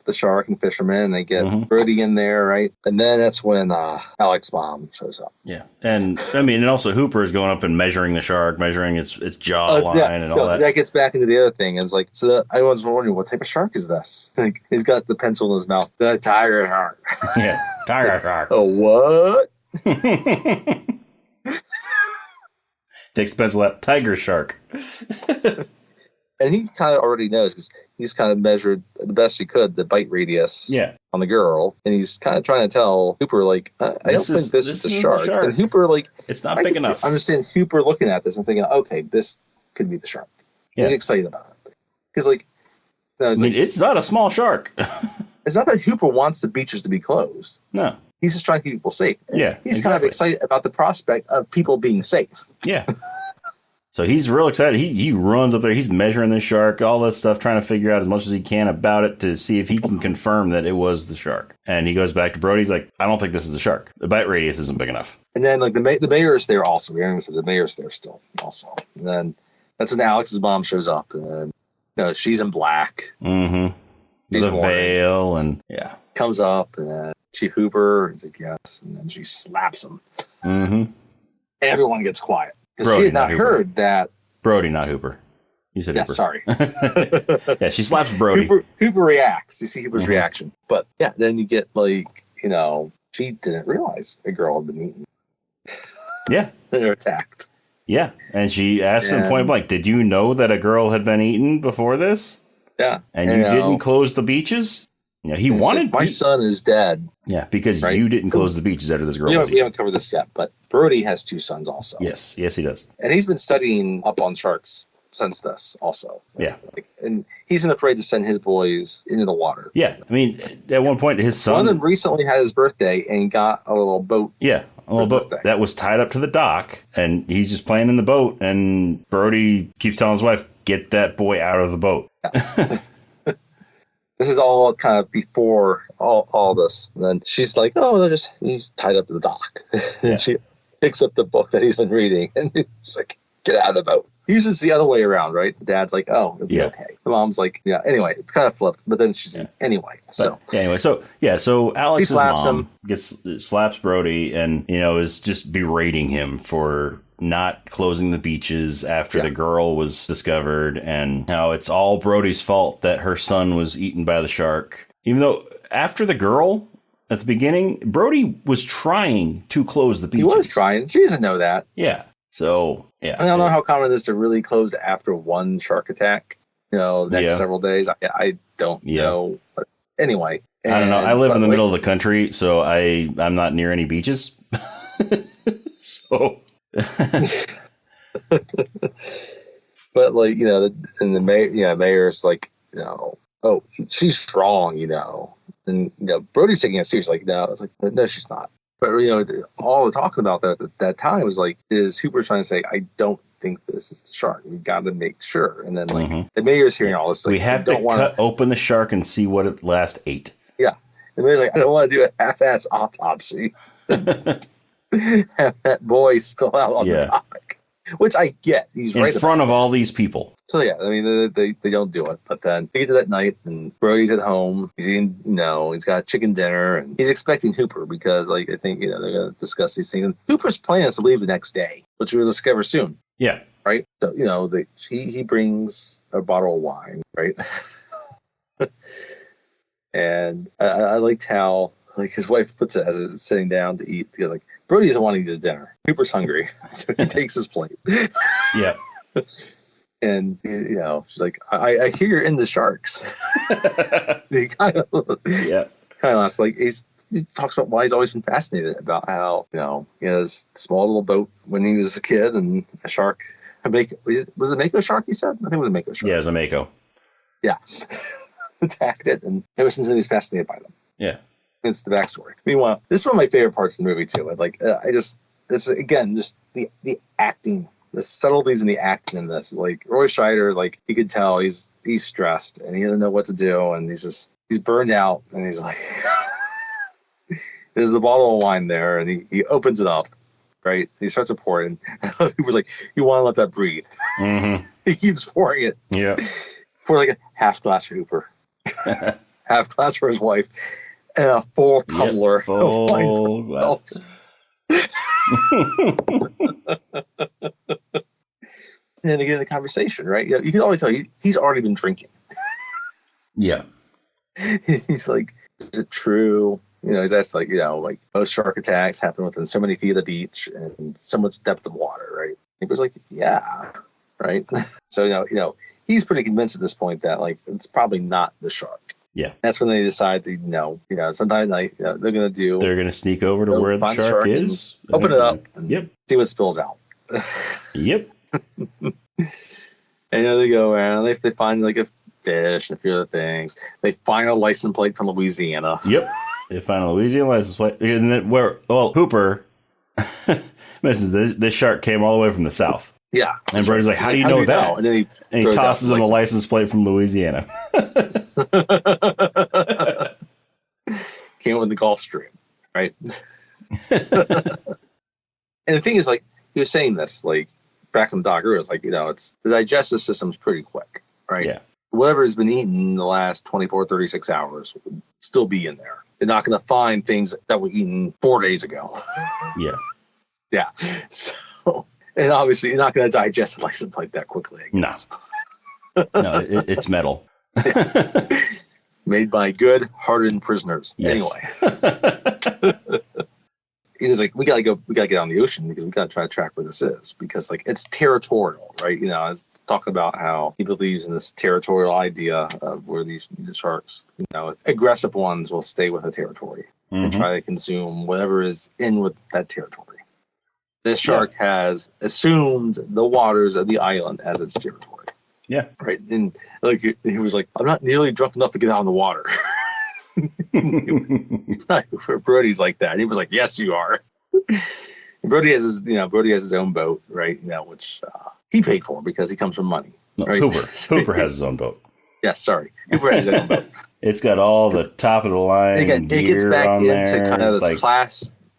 The shark and fisherman, and they get Brody in there, right? And then that's when Alex's mom shows up. Yeah, and and also Hooper is going up and measuring the shark, measuring its jawline and all that. That gets back into the other thing. It's like, I was wondering, what type of shark is this? Like, he's got the pencil in his mouth. The tiger shark. Yeah, tiger shark. Oh, what? Takes the pencil out. Tiger shark. And he kind of already knows because he's kind of measured the best he could the bite radius on the girl. And he's kind of trying to tell Hooper, like, I don't think this is the shark. And Hooper, like, it's not big enough. I understand Hooper looking at this and thinking, okay, this could be the shark. Yeah. He's excited about it. Because, like, it's not a small shark. It's not that Hooper wants the beaches to be closed. No. He's just trying to keep people safe. And yeah. He's kind of excited about the prospect of people being safe. Yeah. So he's real excited. He runs up there. He's measuring the shark, all this stuff, trying to figure out as much as he can about it to see if he can confirm that it was the shark. And he goes back to Brody. He's like, I don't think this is the shark. The bite radius isn't big enough. And then like the mayor is there also. We haven't even said the mayor's there still also. And then that's when Alex's mom shows up. And she's in black. Mm-hmm. The veil and yeah. comes up, and then Chief Hooper, he's like, yes, and then she slaps him. Mm-hmm. Everyone gets quiet. Because she had not heard that. Brody, not Hooper. You said Hooper. Sorry. Yeah, she slaps Brody. Hooper reacts. You see Hooper's reaction. But yeah, then you get like, she didn't realize a girl had been eaten. Yeah. They're attacked. Yeah. And she asked him point blank, did you know that a girl had been eaten before this? Yeah. And you didn't close the beaches? Yeah, he wanted... My son is dead. Yeah, because you didn't close the beaches after this girl was eaten. We haven't covered this yet, but Brody has 2 sons also. Yes, he does. And he's been studying up on sharks since this also. Yeah. And he's been afraid to send his boys into the water. Yeah. I mean, at one point, his son... One of them recently had his birthday and got a little boat. Yeah, a little boat that was tied up to the dock, and he's just playing in the boat, and Brody keeps telling his wife, get that boy out of the boat. Yes. This is all kind of before all this. And then she's like, oh, he's tied up to the dock. And she picks up the book that he's been reading, and it's like, get out of the boat. Usually it's the other way around, right? The dad's like, oh, it'll be okay. The mom's like, yeah, anyway, it's kind of flipped. But then she's like, anyway. So Alex's mom slaps Brody and, is just berating him for not closing the beaches after the girl was discovered, and how it's all Brody's fault that her son was eaten by the shark. Even though after the girl at the beginning, Brody was trying to close the beaches. He was trying. She doesn't know that. Yeah. So, yeah. I don't know how common it is to really close after one shark attack, the next several days. I don't know. But anyway. I don't know. I live in the middle of the country, so I'm not near any beaches. So. But and the mayor's like, oh, she's strong, and Brody's taking it seriously. Like, no, it's like, no, she's not. But all we're talking about that time was like, is Hooper trying to say, I don't think this is the shark. We got to make sure. And then the mayor's hearing all this. Like, we have to cut open the shark and see what it last ate. Yeah, the mayor's like, I don't want to do a half-ass autopsy. Have that boy spill out on the topic, which I get. He's in front of all these people. So yeah, I mean they don't do it. But then they get to that night, and Brody's at home. He's eating, he's got chicken dinner, and he's expecting Hooper because, I think they're going to discuss these things. And Hooper's plan is to leave the next day, which we'll discover soon. Yeah. Right. So he brings a bottle of wine, right? And I liked how his wife puts it as it's sitting down to eat. He goes like, Brody doesn't want to eat his dinner. Hooper's hungry, so he takes his plate. Yeah. And she's like, I hear you're into sharks. He kind of laughs. Like he talks about why he's always been fascinated about how he has a small little boat when he was a kid, and a shark. Was it a mako shark? He said, I think it was a mako shark. Yeah, it was a mako. Yeah, attacked it, and ever since then he was fascinated by them. Yeah. It's the backstory. Meanwhile, this is one of my favorite parts of the movie too. It's like this again, just the acting, the subtleties in the acting in this. Like Roy Scheider, like you could tell he's stressed and he doesn't know what to do, and he's burned out, and he's like, there's a bottle of wine there, and he opens it up, right? He starts to pour it, and he was like, you want to let that breathe. Mm-hmm. He keeps pouring it. Yeah. Pour like a half glass for Hooper, half glass for his wife. And a full tumbler of wine. And then they get in the conversation, right? You can always tell he's already been drinking. Yeah. He's like, is it true? He's asked like most shark attacks happen within so many feet of the beach and so much depth of water, right? He was like, yeah, right. So he's pretty convinced at this point that it's probably not the shark. Yeah, that's when they decide to, sometime they're going to sneak over to where the shark is, open it up, and see what spills out. Yep. And they go around, they find like a fish and a few other things. They find a license plate from Louisiana. Yep, they find a Louisiana license plate, and then Hooper mentions this shark came all the way from the south. Yeah. And Brody's like, how do you know that? And then he tosses him a license plate from Louisiana. Came with the Gulf Stream, right? And the thing is, he was saying this, back in the doc, it was it's the digestive system's pretty quick, right? Yeah. Whatever has been eaten in the last 24, 36 hours would still be in there. they're not going to find things that were eaten 4 days ago. Yeah. Yeah. So, and obviously you're not going to digest it like something like that quickly, I guess. No, it's metal. Made by good, hardened prisoners. Yes. Anyway. He's like, we gotta get on the ocean because we gotta try to track where this is, because like it's territorial, right? You know, I was talking about how he believes in this territorial idea of where the sharks, you know, aggressive ones will stay with the territory and try to consume whatever is in with that territory. This shark has assumed the waters of the island as its territory. Yeah. Right. And like he was like, I'm not nearly drunk enough to get out in the water. Brody's like that. He was like, yes, you are. Brody has his own boat, right? You know, which he paid for because he comes from money. No, right? Hooper has his own boat. Yeah, sorry. Hooper has his own boat. It's got all the top of the line. Again, it gets back into there, kind of like,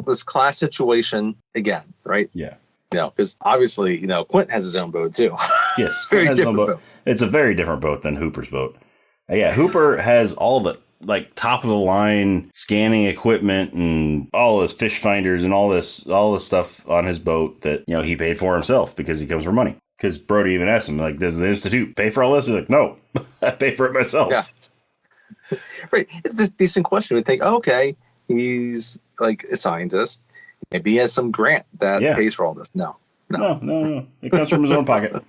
this class situation again, right? Yeah. You know, because obviously, you know, Quint has his own boat too. Yes, Very different boat. It's a very different boat than Hooper's boat. Yeah, Hooper has all the like top of the line scanning equipment and all this fish finders and all this stuff on his boat that, you know, he paid for himself because he comes for money. Because Brody even asked him, like, does the Institute pay for all this? He's like, no, I pay for it myself. Yeah. Right. It's a decent question. We think, okay, he's like a scientist. Maybe he has some grant that pays for all this. No. It comes from his own pocket.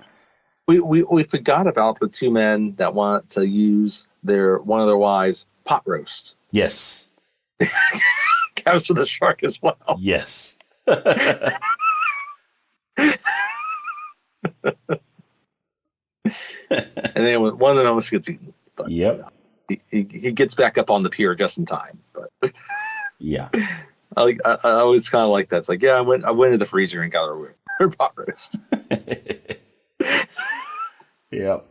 We forgot about the two men that want to use one of their wives' pot roast. Yes. Capture the shark as well. Yes. And then one of them almost gets eaten. But, yep. He gets back up on the pier just in time. But yeah. I always kind of like that. It's like, I went to the freezer and got her pot roast. Yep.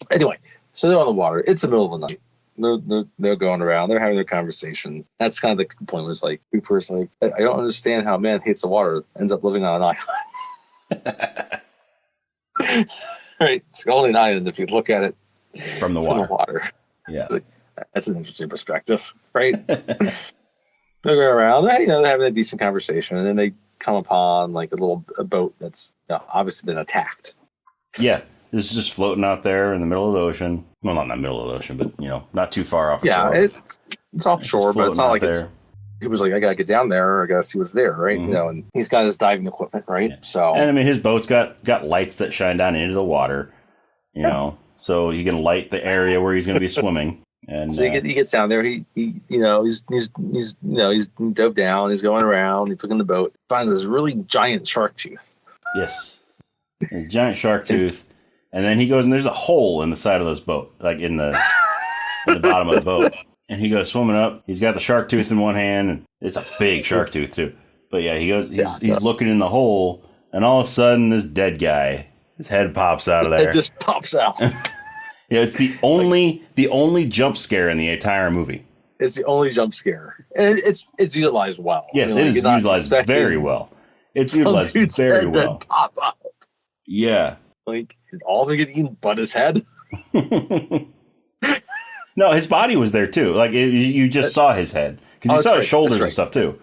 Anyway, so they're on the water. It's the middle of the night. They're going around. They're having their conversation. That's kind of the point. Was like Cooper's like, I don't understand how a man hates the water, ends up living on an island. Right, it's only an island if you look at it from the water. Yeah, like, that's an interesting perspective, right? They're going around. They're having a decent conversation, and then they come upon like a boat that's obviously been attacked. Yeah. This is just floating out there in the middle of the ocean. Well, not in the middle of the ocean, but, you know, not too far off. Yeah, it's offshore, but it's not like there. He was like, I got to get down there. I got to see what's there, right? You know, and he's got his diving equipment, right? Yeah. So, and I mean, his boat's got lights that shine down into the water, you know, so he can light the area where he's going to be swimming. And so he gets down there. He's dove down. He's going around. He's looking at the boat. Finds this really giant shark tooth. Yes, a giant shark tooth. And then he goes, and there's a hole in the side of this boat, like in the bottom of the boat. And he goes swimming up. He's got the shark tooth in one hand, and it's a big shark tooth too. But yeah, he's looking in the hole, and all of a sudden, this dead guy, his head pops out of there. It just pops out. Yeah, it's the only jump scare in the entire movie. It's the only jump scare, and it's utilized well. Yes, it is utilized very well. It's utilized very well. Pop up. Yeah. Like, all of them get eaten but his head? No, his body was there, too. Like, you just saw his head. Because you saw his shoulders and stuff, too.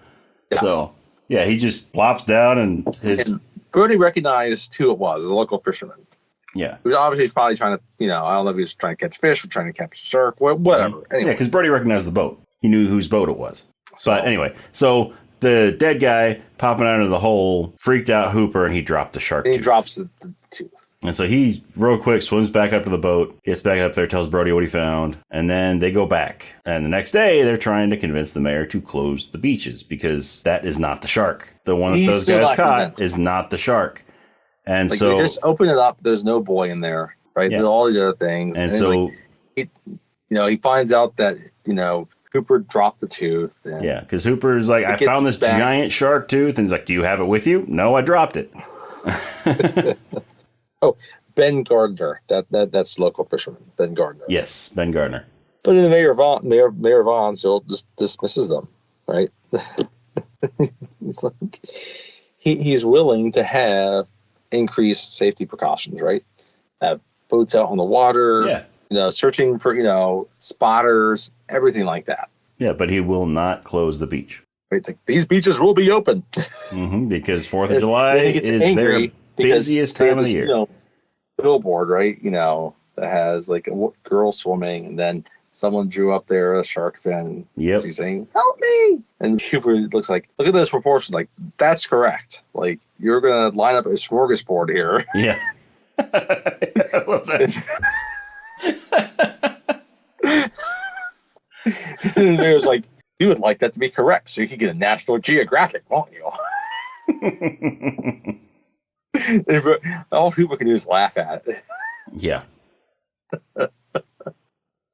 Yeah. So, yeah, he just plops down and And Brody recognized who it was, a local fisherman. Yeah. He was obviously probably trying to, I don't know if he was trying to catch fish or trying to catch a shark, whatever. Right. Anyway. Yeah, because Brody recognized the boat. He knew whose boat it was. But anyway, so the dead guy popping out of the hole freaked out Hooper, and he dropped the shark tooth. He drops the tooth. And so he real quick swims back up to the boat, gets back up there, tells Brody what he found, and then they go back. And the next day, they're trying to convince the mayor to close the beaches because that is not the shark. The one that those guys caught is not the shark. And like, so they just open it up. There's no boy in there, right? Yeah. There's all these other things. And so he finds out that Hooper dropped the tooth. And yeah, because Hooper's like, I found this giant shark tooth, and he's like, do you have it with you? No, I dropped it. Oh, Ben Gardner. That's local fisherman, Ben Gardner. Yes, Ben Gardner. But then the Mayor Vaughn still just dismisses them, right? It's like he's willing to have increased safety precautions, right? Have boats out on the water, searching for spotters, everything like that. Yeah, but he will not close the beach. It's like, these beaches will be open. Because 4th of July is their busiest time of the year. You know, billboard, right? You know, that has like a girl swimming, and then someone drew up there a shark fin. Yep. She's saying, "Help me!" And Cooper looks like, "Look at this proportion. Like, that's correct. Like, you're gonna line up a smorgasbord here." Yeah. I love that. And there's like, you would like that to be correct, so you could get a National Geographic, won't you? All people can do is laugh at it. Yeah.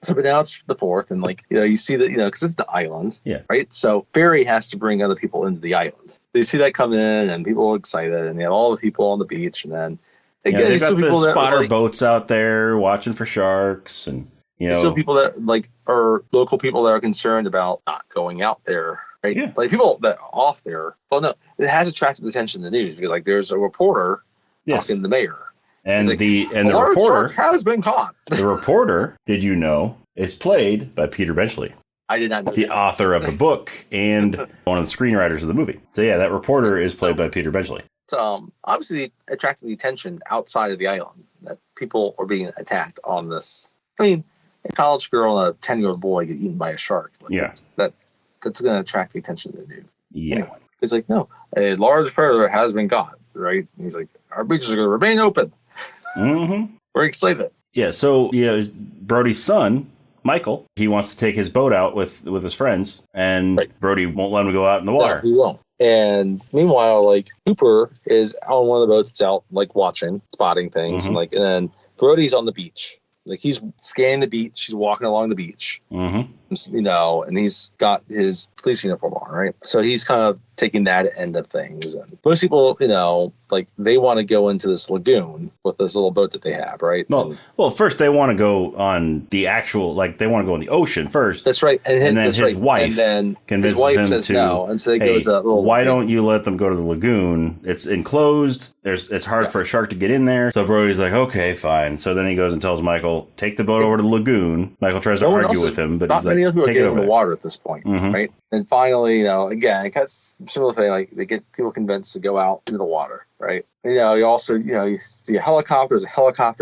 So, but now it's the 4th, and like, you know, you see that, you know, because it's the island, Yeah. right? So Ferry has to bring other people into the island. So you see that come in, and people are excited, and they have all the people on the beach, and then again, they've got the spotter like, boats out there watching for sharks, and you know, still people that like are local people that are concerned about not going out there, right? Yeah. Like people that are off there. Well, no, it has attracted the attention in the news because like there's a reporter talking to the mayor. And like, the large reporter shark has been caught. The reporter, did you know, is played by Peter Benchley. I did not know the that. author of the book and one of the screenwriters of the movie. So yeah, that reporter is played by Peter Benchley. Obviously attracted the attention outside of the island that people are being attacked on this. I mean, a college girl and a 10-year-old boy get eaten by a shark. Like, yeah, that's going to attract the attention of the news. Yeah. Anyway, it's like, no, a large predator has been caught, right? And he's like, our beaches are going to remain open. Mm-hmm. We're excited. Yeah. So Brody's son, Michael, he wants to take his boat out with his friends, and Brody won't let him go out in the water. No, he won't. And meanwhile, like Cooper is on one of the boats that's out, like watching, spotting things, and then Brody's on the beach. Like he's scanning the beach, he's walking along the beach, you know, and he's got his police uniform on, right? So he's kind of taking that end of things. And most people, you know, like they want to go into this lagoon with this little boat that they have, right? Well, first they want to go on the actual, like they want to go in the ocean first. That's right. And then his wife convinces him says to, no, and so they go to that little. Why don't you let them go to the lagoon? It's enclosed. It's hard for a shark to get in there. So Brody's like, okay, fine. So then he goes and tells Michael, take the boat over to the lagoon. Michael tries to argue with him, but he's like, many people are take getting it in over the water at this point, right? And finally, you know, again, it's a similar thing. Like they get people convinced to go out into the water, right? You know, you also, you know, you see a helicopter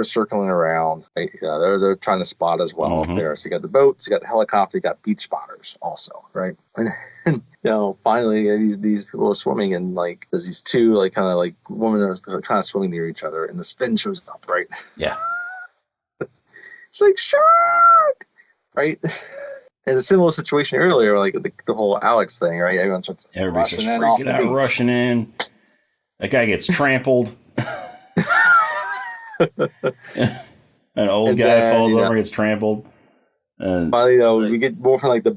circling around. Right? You know, they're trying to spot as well up there. So you got the boats, you got the helicopter, you got beach spotters also, right? And you know, finally, these people are swimming, and like there's these two like kind of like women are kind of swimming near each other, and the fin shows up, right? Yeah. It's like shark, right? It's a similar situation earlier, like the whole Alex thing, right? Everybody starts freaking out, rushing in. That guy gets trampled. An old guy falls over and gets trampled. And finally, you know, we get more from like the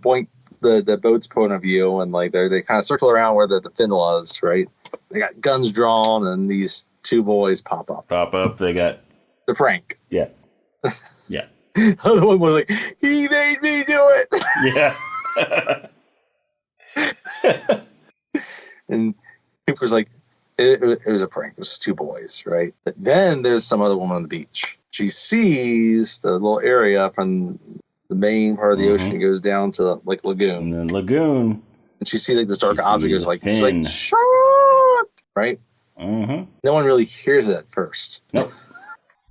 boat's point of view, and like they kind of circle around where the fin was, right? They got guns drawn, and these two boys pop up. They got the prank. Yeah. Yeah. The other one was like, he made me do it. Yeah. And Cooper's like, it was a prank. It was just two boys, right? But then there's some other woman on the beach. She sees the little area from the main part of the ocean. It goes down to like lagoon. And then lagoon. And she sees like this dark object. Is like, she's like, shark, right? No one really hears it at first. Nope.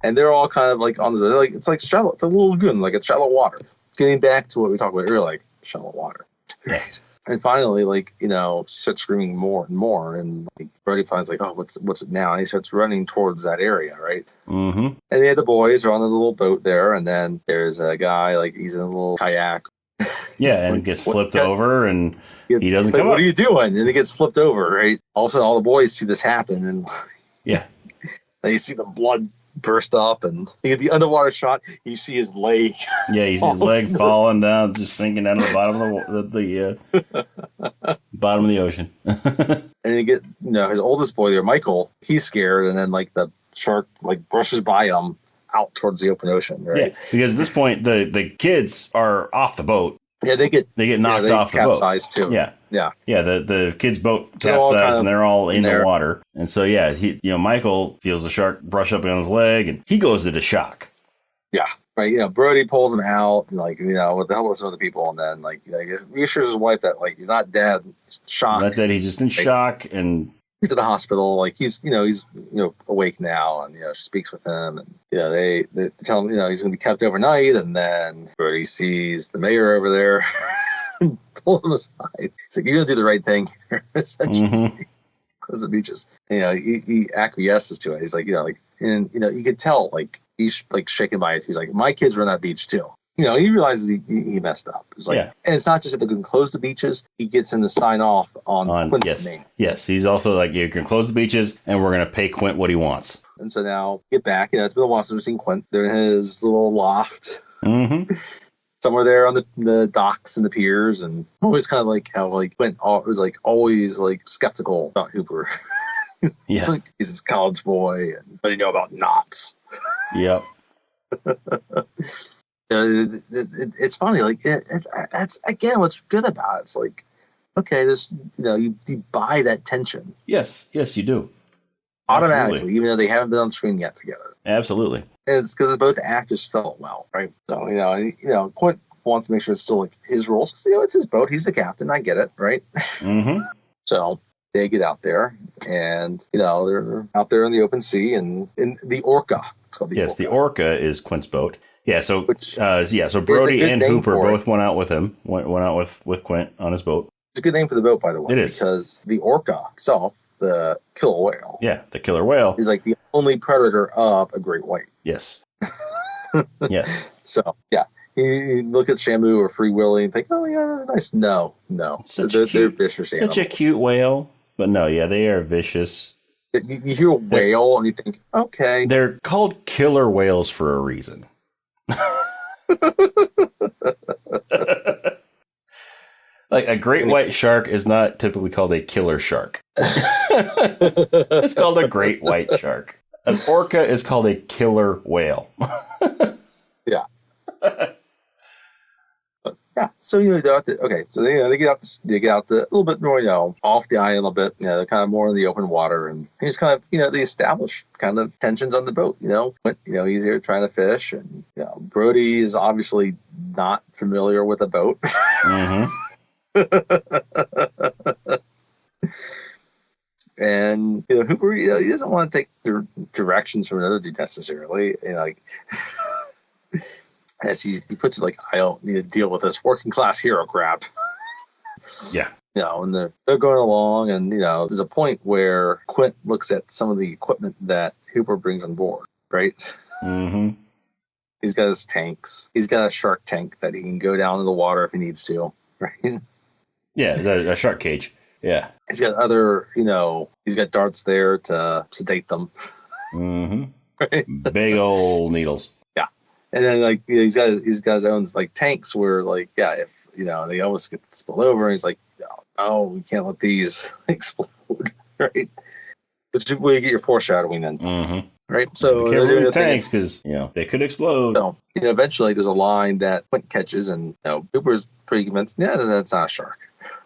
And they're all kind of like on the like it's like shallow. It's a little lagoon, like it's shallow water. Getting back to what we talked about earlier, like shallow water, right? And finally, like you know, she starts screaming more and more, and like Brody finds like, oh, what's it now? And he starts running towards that area, right? And the other boys are on the little boat there, and then there's a guy like he's in a little kayak. Yeah, and like, gets flipped over, and he doesn't come up. What are you doing? And he gets flipped over, right? All of a sudden, all the boys see this happen, and and you see the blood burst up, and you get the underwater shot. You see his leg. Yeah, you see his leg falling down, just sinking down to the bottom of the bottom of the ocean. And you get, you know, his oldest boy there, Michael. He's scared, and then like the shark like brushes by him out towards the open ocean. Right? Yeah, because at this point the kids are off the boat. Yeah, they get knocked off the boat. Capsized too. Yeah. Yeah. Yeah, the kids' boat capsized, and they're all in the water. And so, Michael feels the shark brush up on his leg, and he goes into shock. Yeah. Right. Brody pulls him out, like, with the help of some other people. And then, like, he reassures his wife that, like, he's not dead. He's shocked. Not dead. He's just in shock. And he's to the hospital. Like, he's awake now. And, she speaks with him. And, they tell him, he's going to be kept overnight. And then Brody sees the mayor over there and pulls him aside. He's like, you're going to do the right thing here, essentially. Because the beaches, he acquiesces to it. He's like, and you could tell, like, he's like shaken by it. He's like, my kids were on that beach too. He realizes he messed up. It's like, and it's not just that they can close the beaches. He gets him to sign off on Quint's name. Yes, he's also like, you can close the beaches, and we're going to pay Quint what he wants. And so now get back. It's been a while since we've seen Quint. They're in his little loft. Mm-hmm. Somewhere there on the docks and the piers, and always kind of like how like Quint was like always like skeptical about Hooper. Yeah, like, he's his college boy, but he know about knots. Yep. It's funny. Like that's again what's good about it. It's like, okay, this you buy that tension. Yes, you do. Automatically, Absolutely. even though they haven't been on screen yet together. Absolutely. And it's because both actors sell it well, right? So Quint wants to make sure it's still like his rules because it's his boat. He's the captain. I get it, right? Mm-hmm. So they get out there, and they're out there in the open sea, and in the Orca. It's called the Orca. The Orca is Quint's boat. Yeah, so so Brody and Hooper both went out with him. Went out with Quint on his boat. It's a good name for the boat, by the way. It is, because the Orca itself, the killer whale. Yeah, the killer whale is like the only predator of a great white. Yes. Yes. So yeah. You look at Shamu or Free Willy and think, oh, yeah, nice. No. They're vicious animals. Such a cute whale. But no, yeah, they are vicious. You hear a whale and you think, okay. They're called killer whales for a reason. Like a great white shark is not typically called a killer shark. It's called a great white shark. An orca is called a killer whale. Yeah. Yeah, so they're out so they get out a little bit more off the island a little bit. They're kind of more in the open water, and he's kind of they establish kind of tensions on the boat. But he's here trying to fish, and Brody is obviously not familiar with a boat. Mm-hmm. And Hooper, he doesn't want to take directions from another dude necessarily. As he puts it like, I don't need to deal with this working class hero crap. Yeah. And they're going along, and there's a point where Quint looks at some of the equipment that Hooper brings on board, right? Mm-hmm. He's got his tanks. He's got a shark tank that he can go down in the water if he needs to, right? Yeah, a shark cage. Yeah. He's got other, he's got darts there to sedate them. Mm-hmm. Right? Big old needles. And then like he's got his own like tanks where like if they almost get spill over, and he's like, oh, we can't let these explode, right? Which is where you get your foreshadowing then, right? So be careful with these tanks because they could explode. So eventually there's a line that Quint catches, and Cooper's pretty convinced, that's not a shark.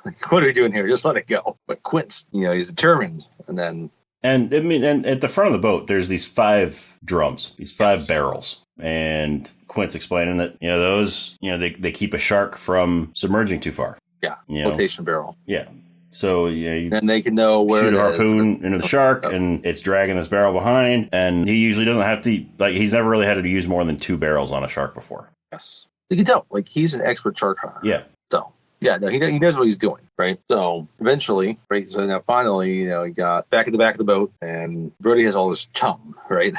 Like, what are we doing here? Just let it go. But Quint's he's determined, and then. And at the front of the boat, there's these 5 drums, these 5 barrels. And Quint's explaining that, those, they keep a shark from submerging too far. Yeah. Flotation barrel. Yeah. So, and they can know where shoot a harpoon into the shark, and it's dragging this barrel behind. And he usually doesn't have to, he's never really had to use more than 2 barrels on a shark before. Yes. You can tell, he's an expert shark hunter. Yeah. So. Yeah, no, he knows what he's doing, right? So eventually, right? So now finally, he got back at the back of the boat, and Brody has all this chum, right?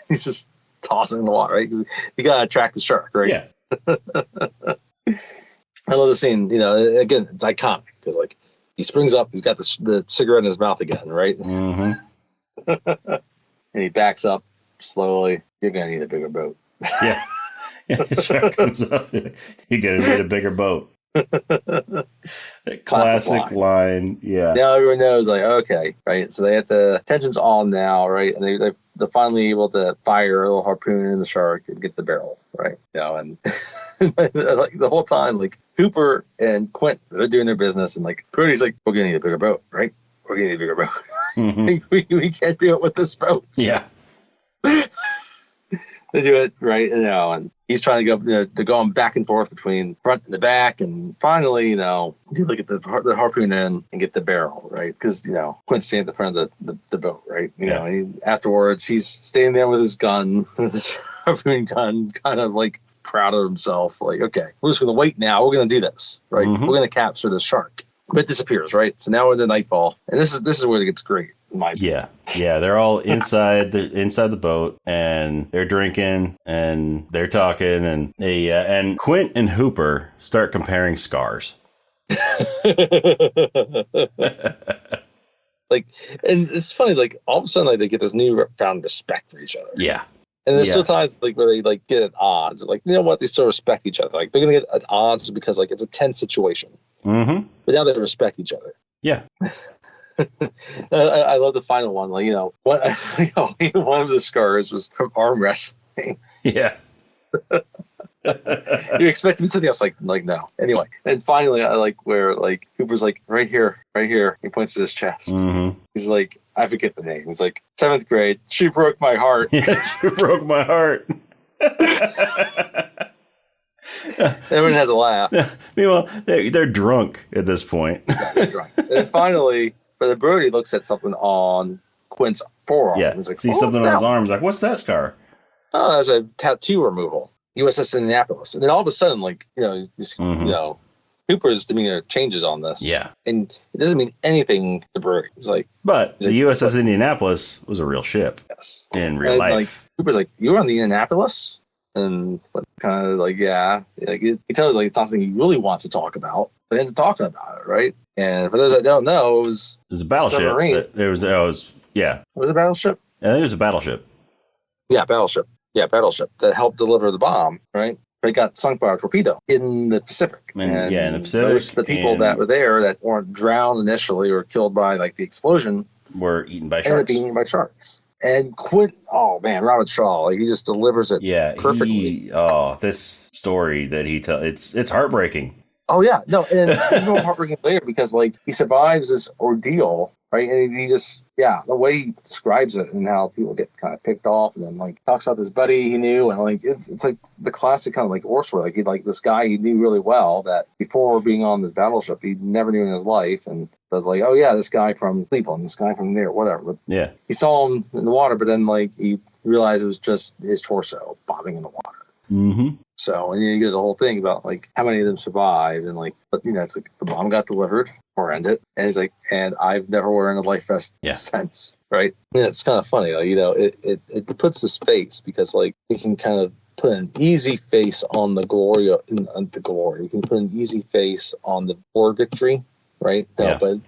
He's just tossing in the water, right? Because you got to attract the shark, right? Yeah. I love the scene. Again, it's iconic because he springs up, he's got the cigarette in his mouth again, right? Mm-hmm. And he backs up slowly. You're gonna need a bigger boat. Yeah. The shark comes up. You're gonna need a bigger boat. Classic line. Yeah. Now everyone knows, okay, right? So they have the tension's on now, right? And they're finally able to fire a little harpoon in the shark and get the barrel, right? And the whole time, Hooper and Quint, they're doing their business, and Brody's like, we're gonna need a bigger boat, right? We're gonna need a bigger boat. Mm-hmm. we can't do it with this boat. Yeah. They do it right, and he's trying to go, to going back and forth between front and the back, and finally, you look at the harpoon in and get the barrel, right? Because Quint's standing at the front of the boat, right? Afterwards, he's standing there with his gun, with his harpoon gun, kind of like proud of himself, like, okay, we're just going to wait now. We're going to do this, right? We're going to capture the shark. But it disappears, right? So now we're into nightfall, and this is where it gets great. Yeah. They're all inside the boat, and they're drinking and they're talking, and and Quint and Hooper start comparing scars. And it's funny, like all of a sudden, like they get this newfound respect for each other. Yeah. And there's still times like where they like get at odds, or like, you know what, they still respect each other. Like they're gonna get at odds because like it's a tense situation. Mm-hmm. But now they respect each other. Yeah. I love the final one. Like, one of the scars was from arm wrestling. Yeah. You expect to be something else, like no. Anyway, and finally, I like where like Hooper's like right here. He points to his chest. Mm-hmm. He's like, I forget the name. He's like 7th grade. She broke my heart. Yeah, she broke my heart. Everyone has a laugh. Meanwhile, they're drunk at this point. Yeah, they're drunk. And finally, Brother Brody looks at something on Quint's forearm. Yeah, he's like, see something on his arm. He's like, what's that scar? Oh, there's a tattoo removal. USS Indianapolis. And then all of a sudden, like, Hooper's demeanor changes on this. Yeah. And it doesn't mean anything to Brody. It's like, but the USS Indianapolis was a real ship. Yes. In real life. Like, Hooper's like, you were on the Indianapolis? And kind of like, yeah. Like, he tells like it's something he really wants to talk about, but ends up talking about it, right? And for those that don't know, it was a battleship. Submarine. It was yeah. It was a battleship? I think it was a battleship. Yeah, battleship. Yeah, battleship that helped deliver the bomb, right? They got sunk by a torpedo in the Pacific. In the Pacific. Most of the people that were there that weren't drowned initially or killed by like the explosion were eaten by sharks. Ended up being eaten by sharks. And Quint, oh man, Robert Shaw, like he just delivers it perfectly. This story that he tells, it's heartbreaking. Oh yeah, no, and it's more heartbreaking later because like he survives this ordeal, right? And he just, the way he describes it and how people get kind of picked off, and then like talks about this buddy he knew, and like it's like the classic kind of like war story. Like he like this guy he knew really well that before being on this battleship he never knew in his life, and was like, oh yeah, this guy from Cleveland, this guy from there, whatever. But yeah, he saw him in the water, but then like he realized it was just his torso bobbing in the water. Mm-hmm. So, and he gives a whole thing about like how many of them survived, and like, but it's like the bomb got delivered or ended, and he's like, and I've never worn a life vest since, right? And it's kind of funny, like it puts this face because like you can kind of put an easy face on the glory. You can put an easy face on the war victory, right? No, but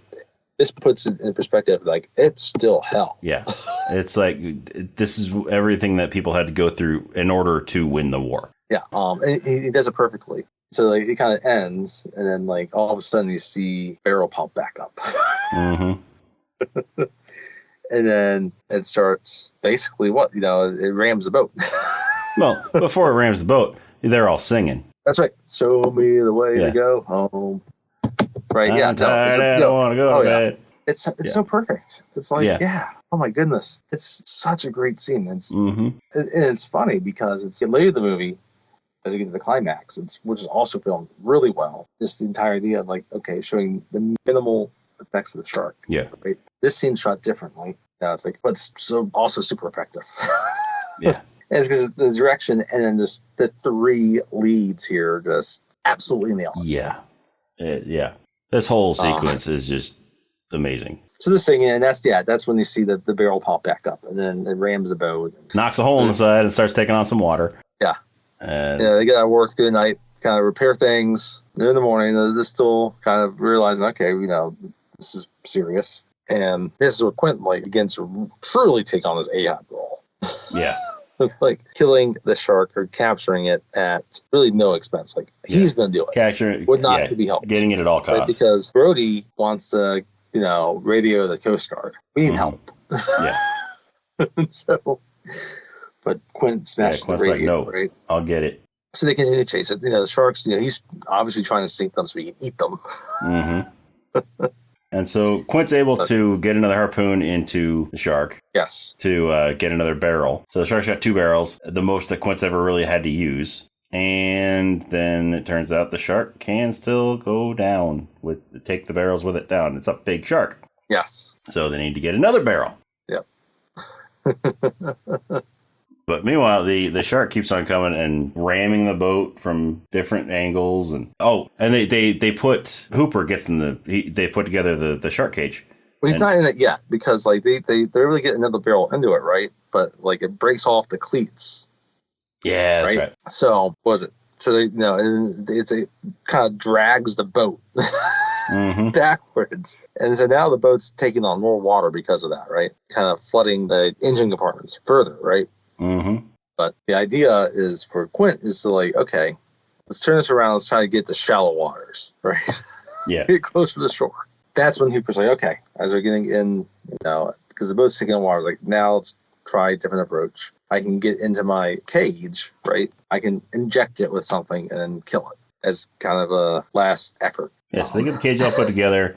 this puts it in perspective, like it's still hell. Yeah, it's like this is everything that people had to go through in order to win the war. Yeah, and he does it perfectly. So like it kind of ends, and then like all of a sudden you see barrel pump back up, mm-hmm. And then it starts basically it rams the boat. Well, before it rams the boat, they're all singing. That's right. Show me the way to go home. Right? I'm tired, I don't want to go to bed. It's so perfect. It's like oh my goodness, it's such a great scene. It's and it's funny because it's later in the movie. As you get to the climax, which is also filmed really well. Just the entire idea of like, okay, showing the minimal effects of the shark. Yeah. Right? This scene's shot differently. It's like, but so also super effective. Yeah. And it's because the direction and then just the three leads here just absolutely nail it. Yeah. This whole sequence is just amazing. So this thing, and that's when you see the barrel pop back up, and then it rams the boat. Knocks a hole in the side and starts taking on some water. Yeah. And they got to work through the night, kind of repair things. And in the morning, they're still kind of realizing, okay, this is serious. And this is where Quint begins to truly take on this Ahab role. Yeah. Like killing the shark or capturing it at really no expense. Like he's going to do it. Capturing would not be helped. Getting it at all costs. Right? Because Brody wants to, radio the Coast Guard. We need help. Yeah. So. But Quint smashed the radio, like, no, right? I'll get it. So they continue to chase it. The sharks, he's obviously trying to sink them so he can eat them. Mm-hmm. And so Quint's able to get another harpoon into the shark. Yes. To get another barrel. So the shark's got 2 barrels, the most that Quint's ever really had to use. And then it turns out the shark can still go down, take the barrels with it down. It's a big shark. Yes. So they need to get another barrel. Yep. But meanwhile, the shark keeps on coming and ramming the boat from different angles. And they put Hooper gets in they put together the shark cage. Well, he's not in it yet because like they really get another barrel into it, right? But like it breaks off the cleats. Yeah, that's right. So what was it? So they, it kind of drags the boat backwards, and so now the boat's taking on more water because of that, right? Kind of flooding the engine compartments further, right? Mm-hmm. But the idea is for Quint is to like, okay, let's turn this around. Let's try to get to shallow waters, right? Yeah, get closer to the shore. That's when Hooper's like, okay, as they're getting in, because the boat's taking on water, like now let's try a different approach. I can get into my cage, right? I can inject it with something and then kill it as kind of a last effort. Yeah, so they get the cage all put together.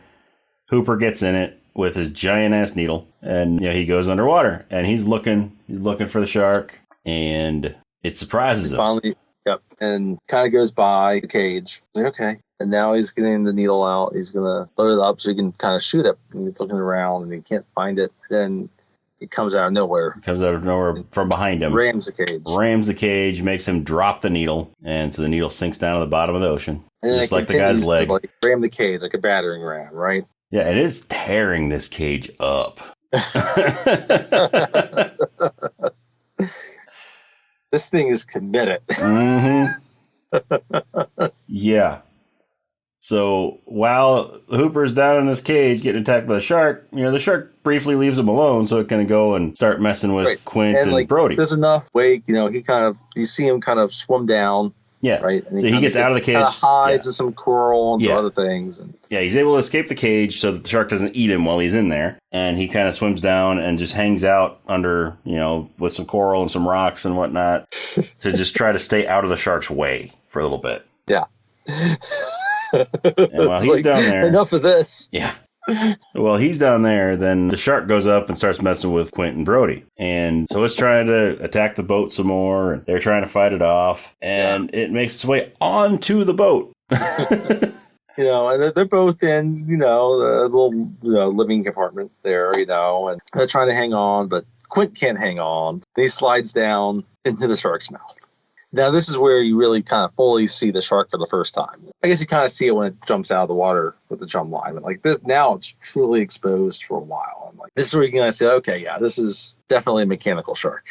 Hooper gets in it with his giant ass needle, and he goes underwater, and he's looking for the shark, and it surprises him. Finally, yep, and kind of goes by the cage. He's like, okay, and now he's getting the needle out. He's gonna load it up so he can kind of shoot it. And he's looking around, and he can't find it. Then it comes out of nowhere. From behind him. Rams the cage, makes him drop the needle, and so the needle sinks down to the bottom of the ocean, and just like the guy's leg. To, like, ram the cage like a battering ram, right? Yeah, and it's tearing this cage up. This thing is committed. Mm-hmm. Yeah. So while Hooper's down in this cage getting attacked by the shark, the shark briefly leaves him alone so it can go and start messing with Quint and Brody. There's enough wake, you see him kind of swim down. Yeah. Right. And so he gets out of the cage. Kind of hides in some coral and some other things. And he's able to escape the cage so that the shark doesn't eat him while he's in there. And he kind of swims down and just hangs out under, with some coral and some rocks and whatnot to just try to stay out of the shark's way for a little bit. Yeah. And while he's down there. Enough of this. Yeah. Well, he's down there, then the shark goes up and starts messing with Quint and Brody. And so it's trying to attack the boat some more. And they're trying to fight it off. And it makes its way onto the boat. And they're both in, the little living compartment there, and they're trying to hang on, but Quint can't hang on. And he slides down into the shark's mouth. Now, this is where you really kind of fully see the shark for the first time. I guess you kind of see it when it jumps out of the water with the jump line. But like this, now it's truly exposed for a while. And like this is where you can kind of say, okay, yeah, this is definitely a mechanical shark.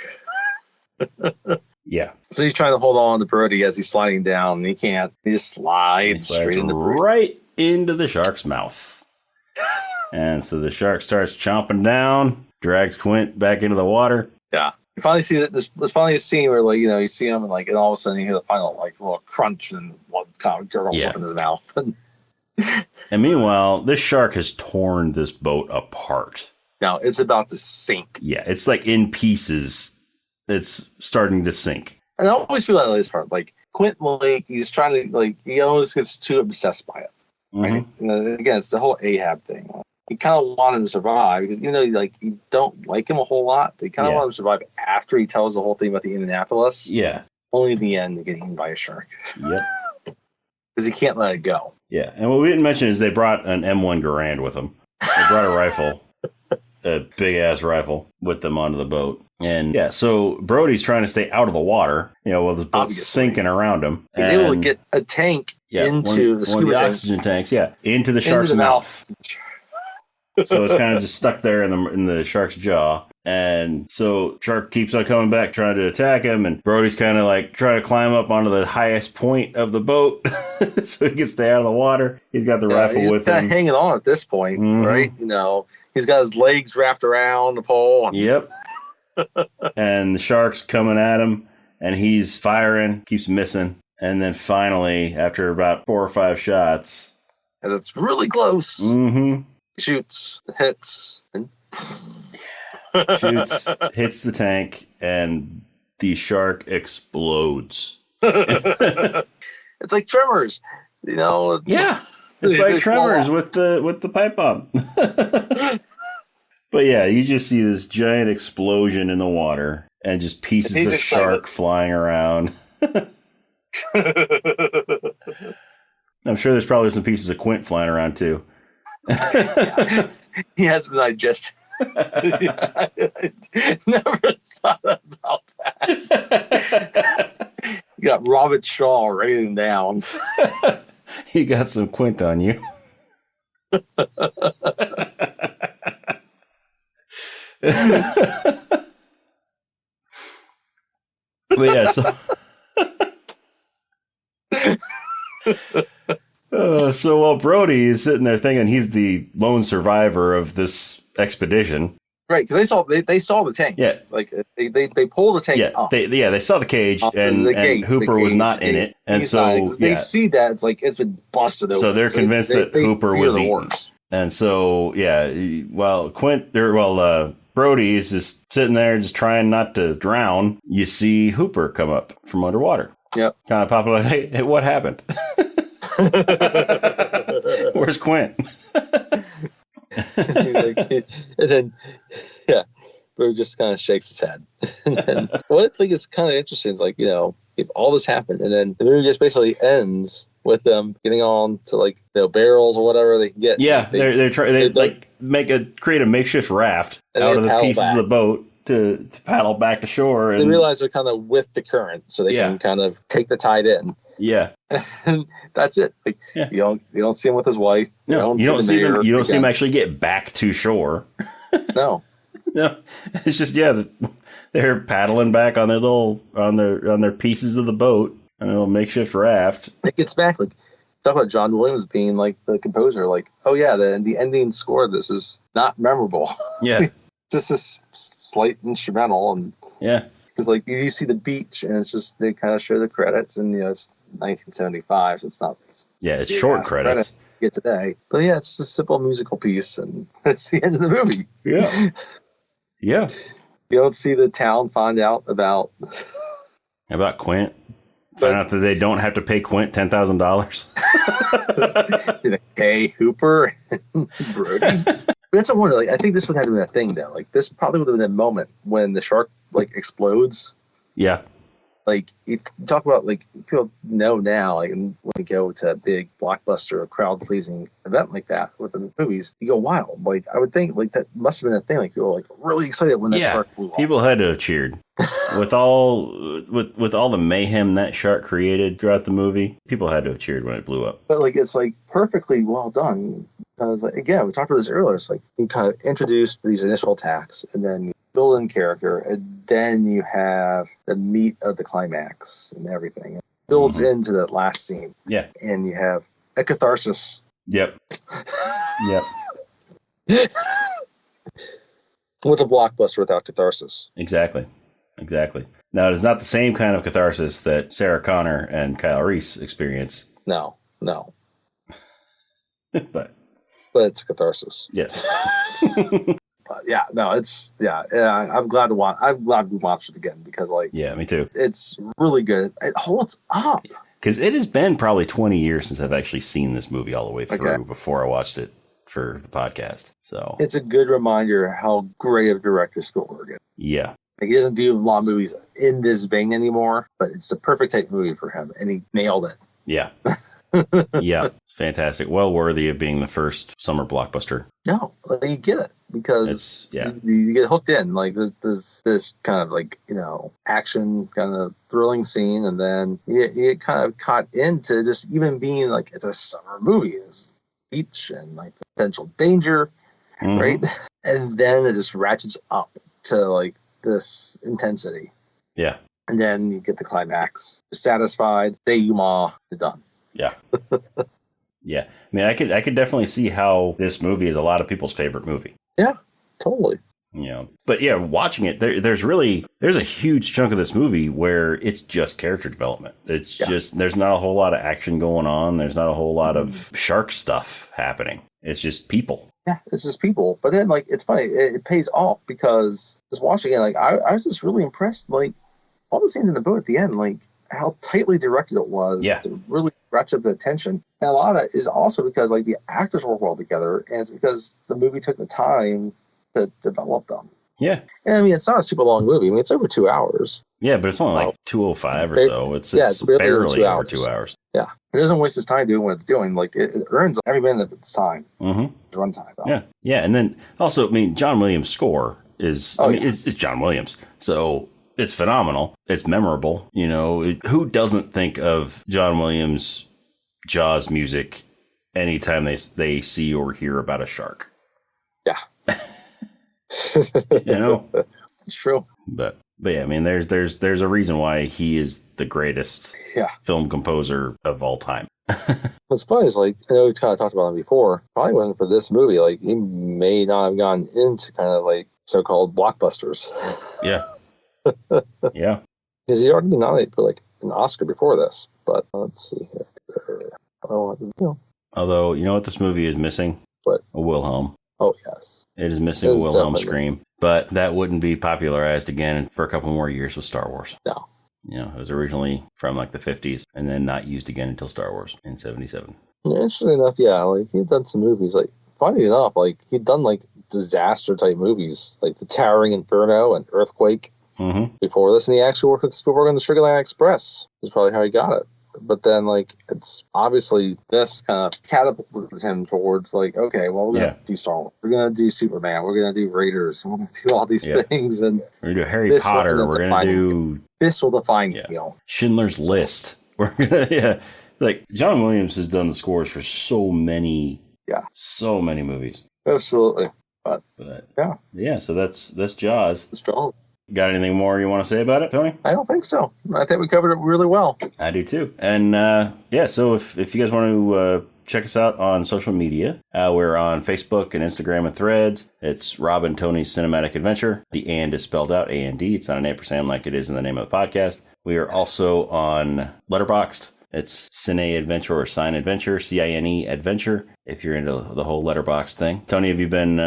Yeah. So he's trying to hold on to Brody as he's sliding down, and he can't. He just slides straight into right into the shark's mouth. And so the shark starts chomping down, drags Quint back into the water. Yeah. You finally see that there's finally a scene where you see him and all of a sudden you hear the final little crunch and blood kind of gurgles up in his mouth. And meanwhile, this shark has torn this boat apart. Now it's about to sink. Yeah, it's like in pieces. It's starting to sink. And I always feel like this part, like Quint, he's trying to he always gets too obsessed by it. Right? Again, it's the whole Ahab thing. He kind of wanted him to survive because even though you don't like him a whole lot, but he kind of wanted him to survive after he tells the whole thing about the Indianapolis. Yeah. Only in the end to get eaten by a shark. Yep. Because he can't let it go. Yeah. And what we didn't mention is they brought an M1 Garand with them. They brought a rifle, a big ass rifle with them onto the boat. And so Brody's trying to stay out of the water, while the boat's sinking around him. He's able to get a tank into the scuba tank. Oxygen tanks, into the shark's mouth. So it's kind of just stuck there in the shark's jaw. And so shark keeps on coming back, trying to attack him. And Brody's kind of trying to climb up onto the highest point of the boat so he can stay out of the water. He's got the rifle with him. He's hanging on at this point, right? He's got his legs wrapped around the pole. Yep. And the shark's coming at him, and he's firing, keeps missing. And then finally, after about 4 or 5 shots, as it's really close, shoots, hits, and hits the tank, and the shark explodes. It's like Tremors, Yeah. It's like Tremors with the pipe bomb. But yeah, you just see this giant explosion in the water and just pieces of shark flying around. I'm sure there's probably some pieces of Quint flying around too. Yeah. He has been digested. I never thought about that. You got Robert Shaw raining down. You got some Quint on you. But yeah, so while Brody is sitting there thinking he's the lone survivor of this expedition, right? Because they saw the tank. Yeah, like they pull the tank up. They saw the cage, and Hooper was not in it, and so they see that it's been busted open. So they're convinced that Hooper was eaten. And so while Brody is just sitting there, just trying not to drown, you see Hooper come up from underwater. Yep, kind of popping like, hey, what happened? Where's Quint? and then, Brody just kind of shakes his head. And then, what I think is kind of interesting is if all this happened, and then the movie just basically ends with them getting on to barrels or whatever they can get. Yeah, they create a makeshift raft out of the pieces of the boat to paddle back to shore. And they realize they're kind of with the current, so they can kind of take the tide in. Yeah, and that's it. You don't see him with his wife. No, you don't see them. You don't see him actually get back to shore. No, no, it's just they're paddling back on their on their pieces of the boat on a little makeshift raft. It gets back talk about John Williams being the composer. The ending score of this is not memorable. Yeah, just this slight instrumental and because you see the beach and it's just they kind of show the credits and it's 1975, so it's not. It's short credits. Get today, but it's just a simple musical piece, and that's the end of the movie. Yeah, yeah. You don't see the town find out about Quint. Find out that they don't have to pay Quint $10,000. Did they pay Hooper and Brody? That's a wonder. I think this would have been a thing though. This probably would have been a moment when the shark explodes. Yeah. You talk about people know now, when you go to a big blockbuster or crowd pleasing event like that with the movies, you go wild. I would think that must have been a thing. People were really excited when that shark blew off. People had to have cheered with all the mayhem that shark created throughout the movie. People had to have cheered when it blew up. But it's perfectly well done because again, we talked about this earlier. It's you kind of introduced these initial attacks and then you build in character, and then you have the meat of the climax and everything. It builds into that last scene. Yeah. And you have a catharsis. Yep. Yep. What's a blockbuster without catharsis? Exactly. Now, it is not the same kind of catharsis that Sarah Connor and Kyle Reese experience. No. But it's a catharsis. Yes. I'm glad we watched it again because me too. It's really good. It holds up because it has been probably 20 years since I've actually seen this movie all the way through before I watched it for the podcast. So it's a good reminder how great of director Spielberg is. Yeah. He doesn't do a lot of movies in this vein anymore, but it's the perfect type movie for him, and he nailed it. Yeah. Yeah. Fantastic. Well worthy of being the first summer blockbuster. No, you get it because you get hooked in. There's this kind of action kind of thrilling scene, and then you get kind of caught into just even being it's a summer movie. It's beach and potential danger, right? And then it just ratchets up to this intensity. Yeah. And then you get the climax. You're satisfied. You're done. Yeah. Yeah. I mean, I could definitely see how this movie is a lot of people's favorite movie. Yeah, totally. But watching it, there's a huge chunk of this movie where it's just character development. It's just, there's not a whole lot of action going on. There's not a whole lot of shark stuff happening. It's just people. Yeah, it's just people. But then, it's funny. It pays off because just watching it, I was just really impressed. All the scenes in the boat at the end, how tightly directed it was to really ratchet the tension. And a lot of that is also because like the actors work well together, and it's because the movie took the time to develop them. Yeah. And I mean, it's not a super long movie. I mean, it's over 2 hours. Yeah, but it's only like 2:05 or so. It's barely over 2 hours. Yeah. It doesn't waste its time doing what it's doing. Like, it earns every minute of its time. Mm-hmm. It's runtime, though. Yeah. Yeah. And then also, I mean, John Williams' score is, it's John Williams. So it's phenomenal. It's memorable. You know, who doesn't think of John Williams' Jaws music anytime they see or hear about a shark? Yeah. You know, it's true. But yeah, I mean, there's a reason why he is the greatest film composer of all time. What's funny is, like, I know we kind of talked about it before. Probably wasn't for this movie. Like, he may not have gone into kind of like so-called blockbusters. Yeah. Yeah. Because he'd already been nominated for like an Oscar before this. But let's see here. Although, you know what this movie is missing? What? A Wilhelm. Oh, yes. It is missing a Wilhelm scream. But that wouldn't be popularized again for a couple more years with Star Wars. No. You know, it was originally from like the 50s and then not used again until Star Wars in 77. Interestingly enough, yeah, like he'd done some movies. Like, funny enough, like he'd done like disaster type movies, like The Towering Inferno and Earthquake before this. And he actually worked with Spielberg on the Sugar Land Express. Is probably how he got it. But then, like, it's obviously this kind of catapulted him towards, like, okay, well, we're going to do Star Wars. We're going to do Superman. We're going to do Raiders. We're going to do all these things. And we're going to do Harry Potter. We're going to do... This will define you. Schindler's List. We're going to, like, John Williams has done the scores for so many movies. Absolutely. But yeah, so that's Jaws. It's Jaws. Got anything more you want to say about it, Tony? I don't think so. I think we covered it really well. I do too. And so if you guys want to check us out on social media, we're on Facebook and Instagram and Threads. It's Rob and Tony's Cinematic Adventure. The and is spelled out A-N-D. It's not an ampersand like it is in the name of the podcast. We are also on Letterboxd. It's Cine Adventure or Cine Adventure, C-I-N-E Adventure, if you're into the whole Letterboxd thing. Tony, have you been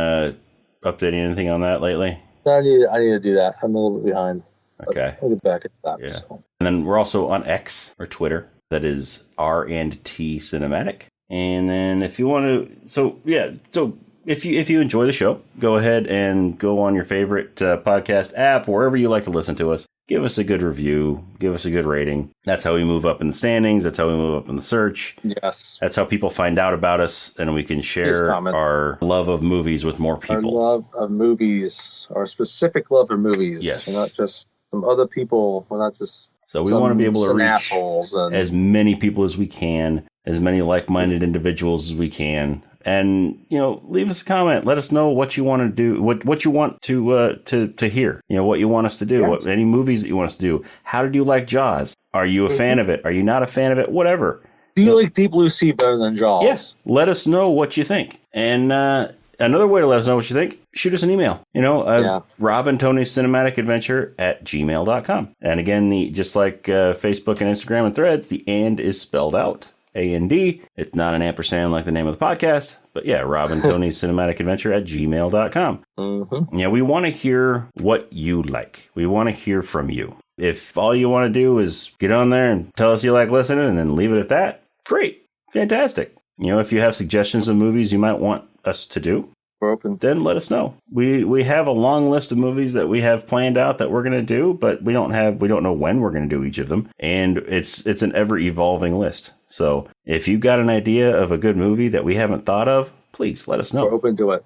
updating anything on that lately? I need to do that. I'm a little bit behind. Okay. I'll get back at that. Yeah. So. And then we're also on X or Twitter. That is R&T Cinematic. And then if you want to, if you enjoy the show, go ahead and go on your favorite podcast app, wherever you like to listen to us. Give us a good review. Give us a good rating. That's how we move up in the standings. That's how we move up in the search. Yes. That's how people find out about us, and we can share our love of movies with more people. Our love of movies, our specific love of movies. Yes. We're not just some other people. We're not just so we want to be able to reach assholes as many people as we can, as many like-minded individuals as we can. And, you know, leave us a comment. Let us know what you want to do, what you want to hear. You know, what you want us to do, any movies that you want us to do. How did you like Jaws? Are you a fan of it? Are you not a fan of it? Whatever. Do you like Deep Blue Sea better than Jaws? Yes. Let us know what you think. And another way to let us know what you think, shoot us an email. You know, Rob and Tony's Cinematic Adventure at gmail.com. And again, just like Facebook and Instagram and Threads, the and is spelled out. A-N-D. It's not an ampersand like the name of the podcast. But yeah, Rob and Tony's Cinematic Adventure at gmail.com. Mm-hmm. Yeah, we want to hear what you like. We want to hear from you. If all you want to do is get on there and tell us you like listening and then leave it at that, great. Fantastic. You know, if you have suggestions of movies you might want us to do, we're open. Then let us know. We have a long list of movies that we have planned out that we're going to do, but we don't know when we're going to do each of them. And it's an ever evolving list. So if you've got an idea of a good movie that we haven't thought of, please let us know. We're open to it.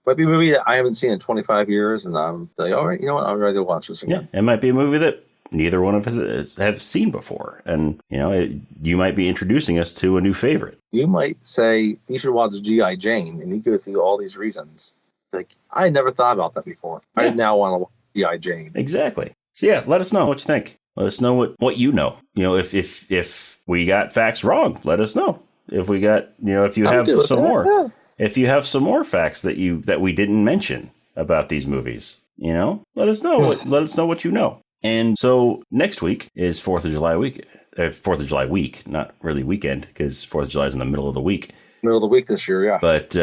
Might be a movie that I haven't seen in 25 years, and I'm like, all right, you know what? I'm ready to watch this again. Yeah, it might be a movie that neither one of us have seen before. And, you know, you might be introducing us to a new favorite. You might say, you should watch G.I. Jane, and you go through all these reasons. Like, I never thought about that before. Yeah. I now want to watch G.I. Jane. Exactly. So, yeah, let us know what you think. Let us know what you know. You know, if we got facts wrong, let us know. If we got, you know, if you have some more. Yeah. If you have some more facts that we didn't mention about these movies, you know, let us know. Let us know what you know. And so next week is 4th of July week. 4th of July week, not really weekend, because 4th of July is in the middle of the week. Middle of the week this year, yeah. But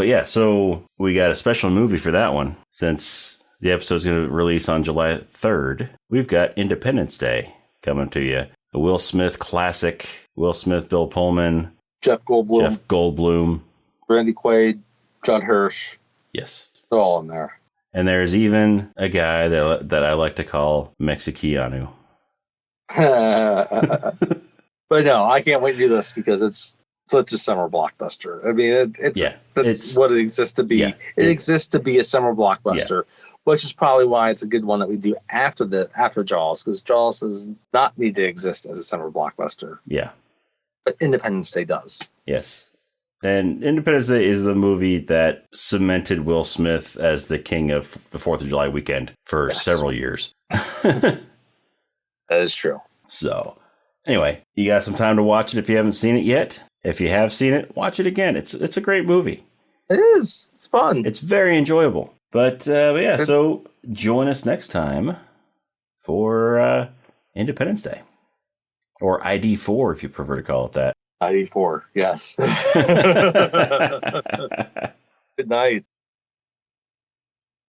yeah, so we got a special movie for that one. Since the episode is going to release on July 3rd, we've got Independence Day coming to you. The Will Smith classic. Will Smith, Bill Pullman, Jeff Goldblum, Randy Quaid, Judd Hirsch. Yes. They're all in there. And there's even a guy that I like to call Mexikianu. But no, I can't wait to do this because it's such a summer blockbuster. I mean, that's what it exists to be. Yeah, it exists to be a summer blockbuster, which is probably why it's a good one that we do after Jaws, because Jaws does not need to exist as a summer blockbuster. Yeah. But Independence Day does. Yes. And Independence Day is the movie that cemented Will Smith as the king of the 4th of July weekend for several years. That is true. So, anyway, you got some time to watch it if you haven't seen it yet. If you have seen it, watch it again. It's a great movie. It is. It's fun. It's very enjoyable. But yeah, so join us next time for Independence Day. Or ID4, if you prefer to call it that. ID4, yes. Good night.